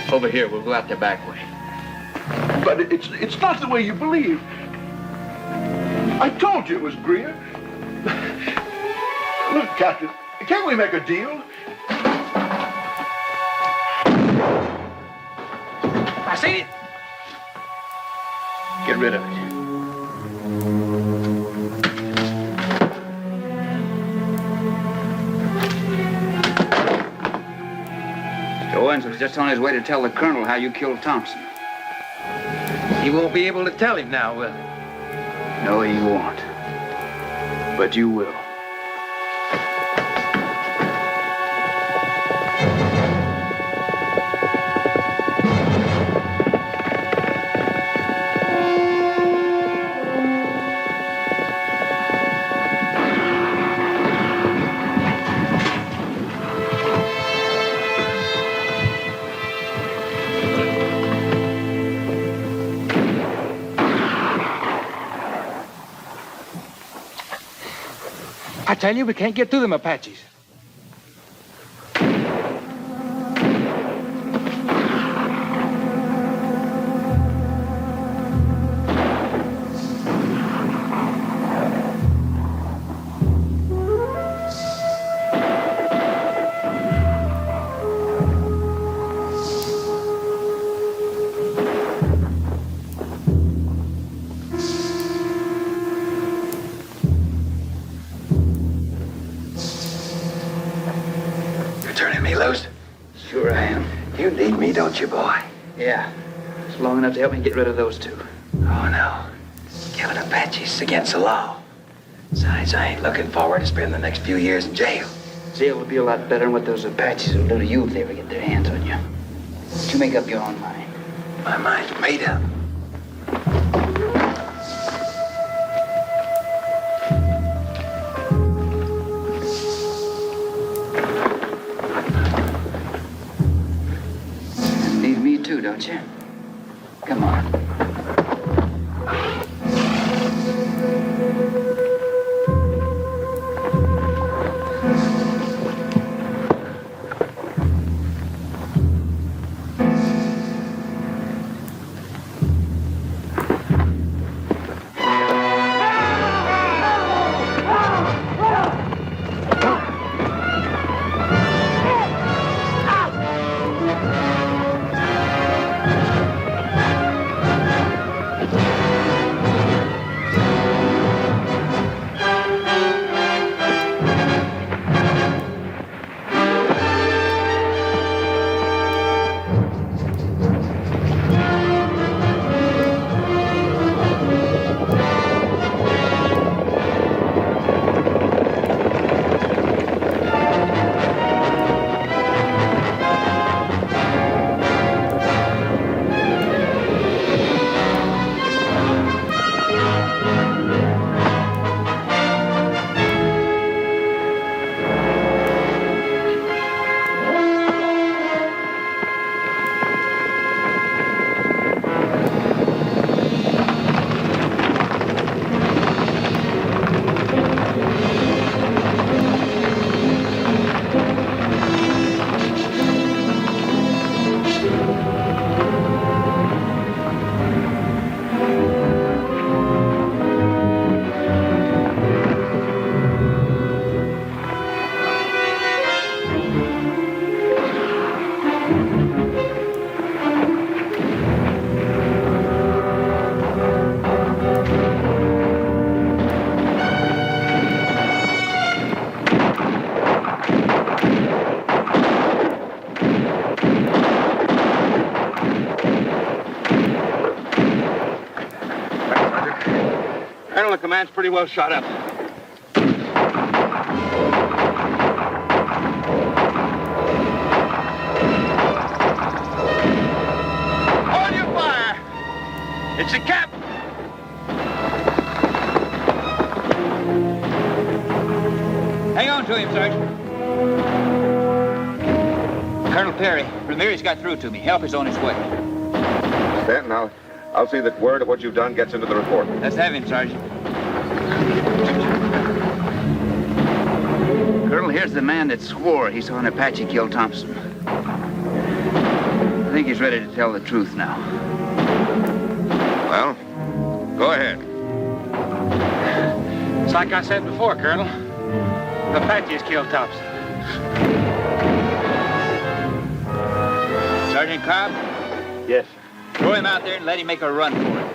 Over here, we'll go out the back way. But it's not the way you believe. I told you it was Greer. Look, Captain, can't we make a deal? I see it. Get rid of it. Owens was just on his way to tell the colonel how you killed Thompson. He won't be able to tell him now, will he? No, he won't. But you will. I tell you, we can't get through them Apaches. Sure I am. You need me, don't you, boy? Yeah. It's long enough to help me get rid of those two. Oh, no. Killing Apaches against the law. Besides, I ain't looking forward to spending the next few years in jail. Jail would be a lot better than what those Apaches will do to you if they ever get their hands on you. But you make up your own mind. My mind's made up. Need me too, don't you? Come on. Colonel, the command's pretty well shot up. Hold your fire! It's the captain! Hang on to him, Sergeant. Colonel Perry, Ramirez got through to me. Help is on his way. Stanton, I'll see that word of what you've done gets into the report. Let's have him, Sergeant. Colonel, here's the man that swore he saw an Apache kill Thompson. I think he's ready to tell the truth now. Well, go ahead. It's like I said before, Colonel. Apaches killed Thompson. Sergeant Cobb? Yes. Throw him out there and let him make a run for it.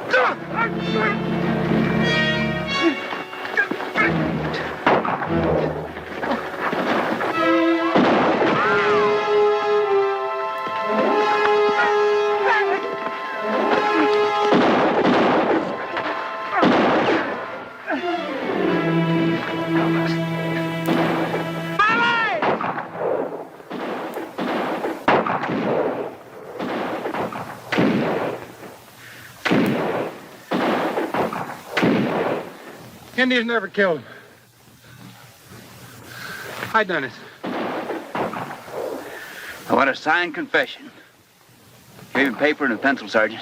Indians never killed him. I done it. I want a signed confession. Give him paper and a pencil, Sergeant.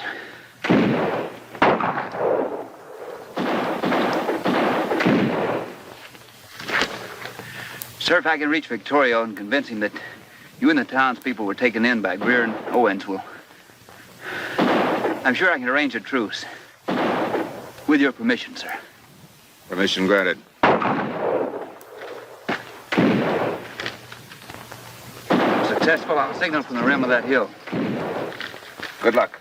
Sir, if I can reach Victorio and convince him that you and the townspeople were taken in by Greer and Owens, I'm sure I can arrange a truce. With your permission, sir. Permission granted. If successful, I'll signal from the rim of that hill. Good luck.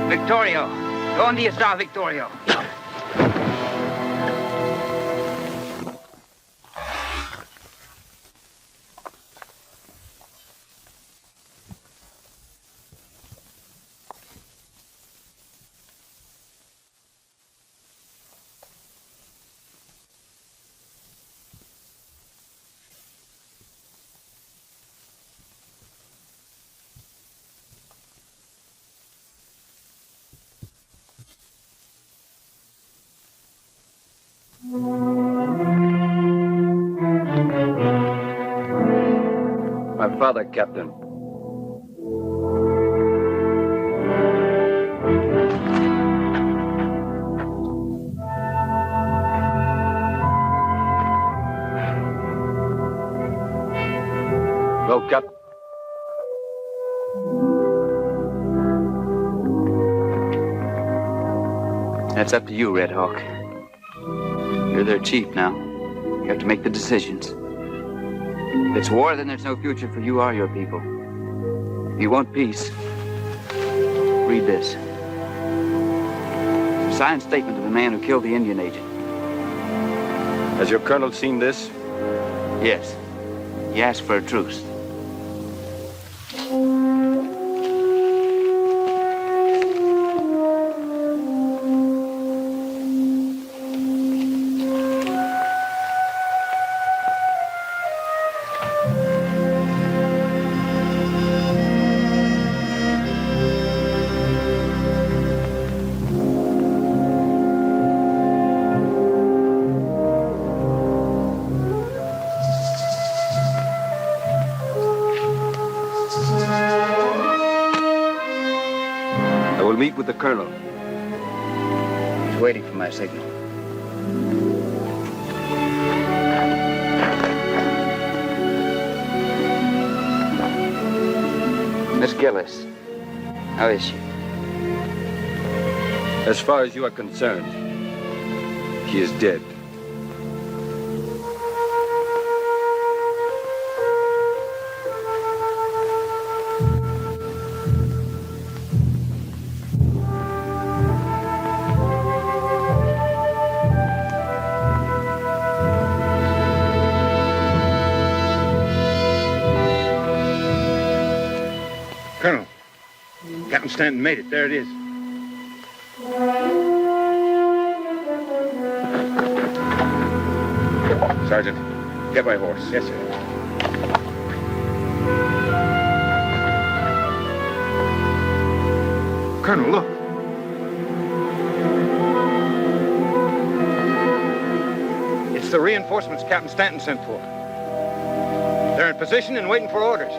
Victorio. ¿Dónde está Victorio? My father, Captain. Well, Captain. That's up to you, Red Hawk. You're their chief now. You have to make the decisions. If it's war, then there's no future for you or your people. If you want peace, read this. It's a signed statement of the man who killed the Indian agent. Has your colonel seen this? Yes. He asked for a truce. Meet with the colonel. He's waiting for my signal. Miss Gillis, how is she? As far as you are concerned, he is dead. Colonel, Captain Stanton made it. There it is. Sergeant, get my horse. Yes, sir. Colonel, look. It's the reinforcements Captain Stanton sent for. They're in position and waiting for orders.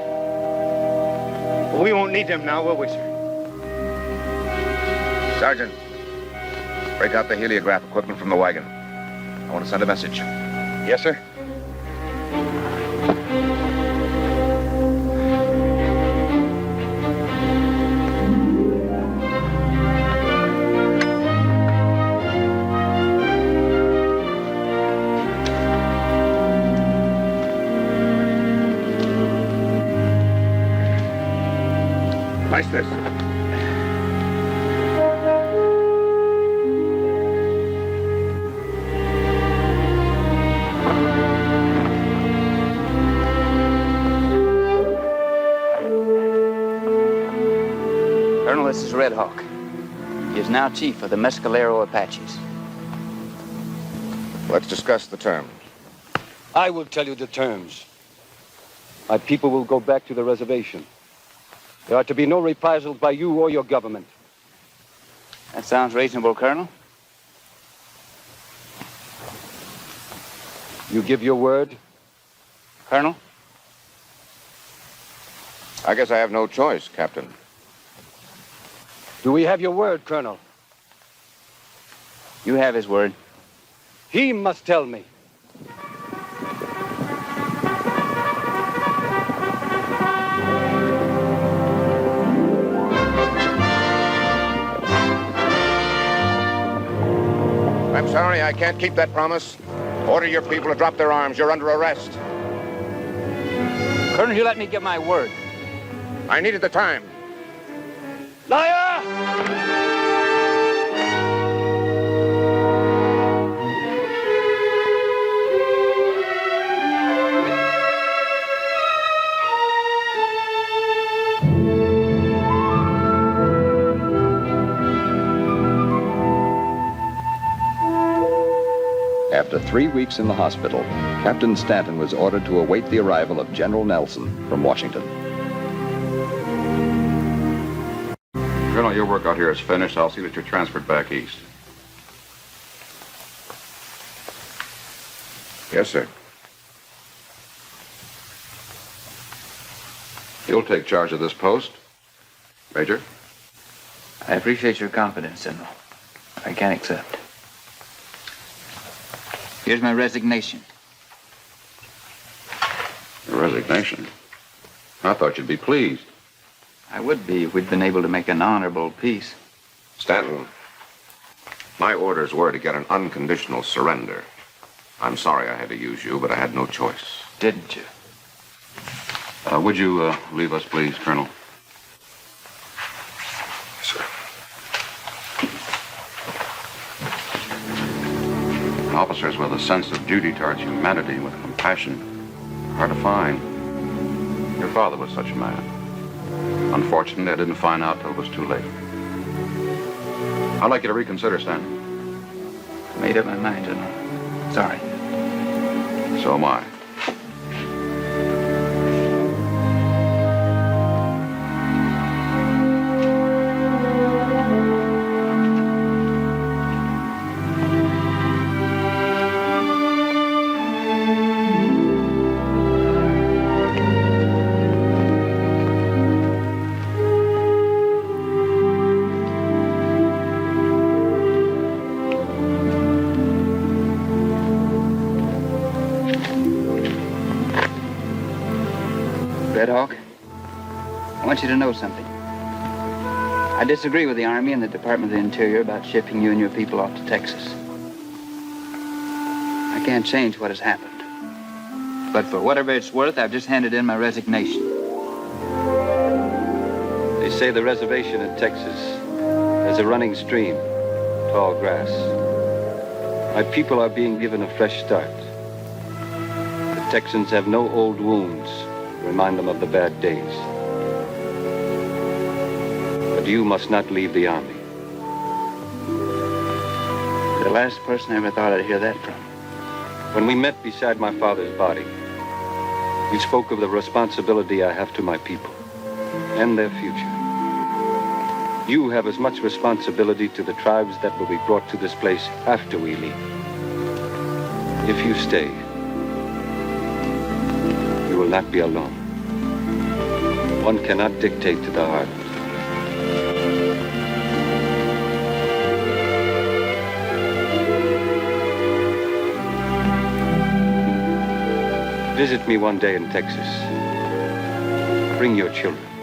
But we won't need them now, will we, sir? Sergeant, break out the heliograph equipment from the wagon. I want to send a message. Yes, sir. Nice this. Colonel, this is Red Hawk. He is now chief of the Mescalero Apaches. Let's discuss the terms. I will tell you the terms. My people will go back to the reservation. There are to be no reprisals by you or your government. That sounds reasonable, Colonel. You give your word? Colonel? I guess I have no choice, Captain. Do we have your word, Colonel? You have his word. He must tell me. I'm sorry, I can't keep that promise. Order your people to drop their arms. You're under arrest. Colonel, you let me get my word. I needed the time. Liar! After 3 weeks in the hospital, Captain Stanton was ordered to await the arrival of General Nelson from Washington. Colonel, your work out here is finished. I'll see that you're transferred back east. Yes, sir. You'll take charge of this post, Major? I appreciate your confidence, General. I can accept. Here's my resignation. Your resignation? I thought you'd be pleased. I would be if we'd been able to make an honorable peace. Stanton, my orders were to get an unconditional surrender. I'm sorry I had to use you, but I had no choice. Didn't you? Would you leave us, please, Colonel? Sir. Officers with a sense of duty towards humanity and with compassion, hard to find. Your father was such a man. Unfortunately, I didn't find out till it was too late. I'd like you to reconsider, Stanton. I made up my mind, General. Sorry. So am I. Red Hawk, I want you to know something. I disagree with the Army and the Department of the Interior about shipping you and your people off to Texas. I can't change what has happened. But for whatever it's worth, I've just handed in my resignation. They say the reservation in Texas has a running stream, tall grass. My people are being given a fresh start. The Texans have no old wounds to remind them of the bad days. But you must not leave the Army. The last person I ever thought I'd hear that from. When we met beside my father's body, we spoke of the responsibility I have to my people and their future. You have as much responsibility to the tribes that will be brought to this place after we leave. If you stay, you will not be alone. One cannot dictate to the heart. Visit me one day in Texas. Bring your children.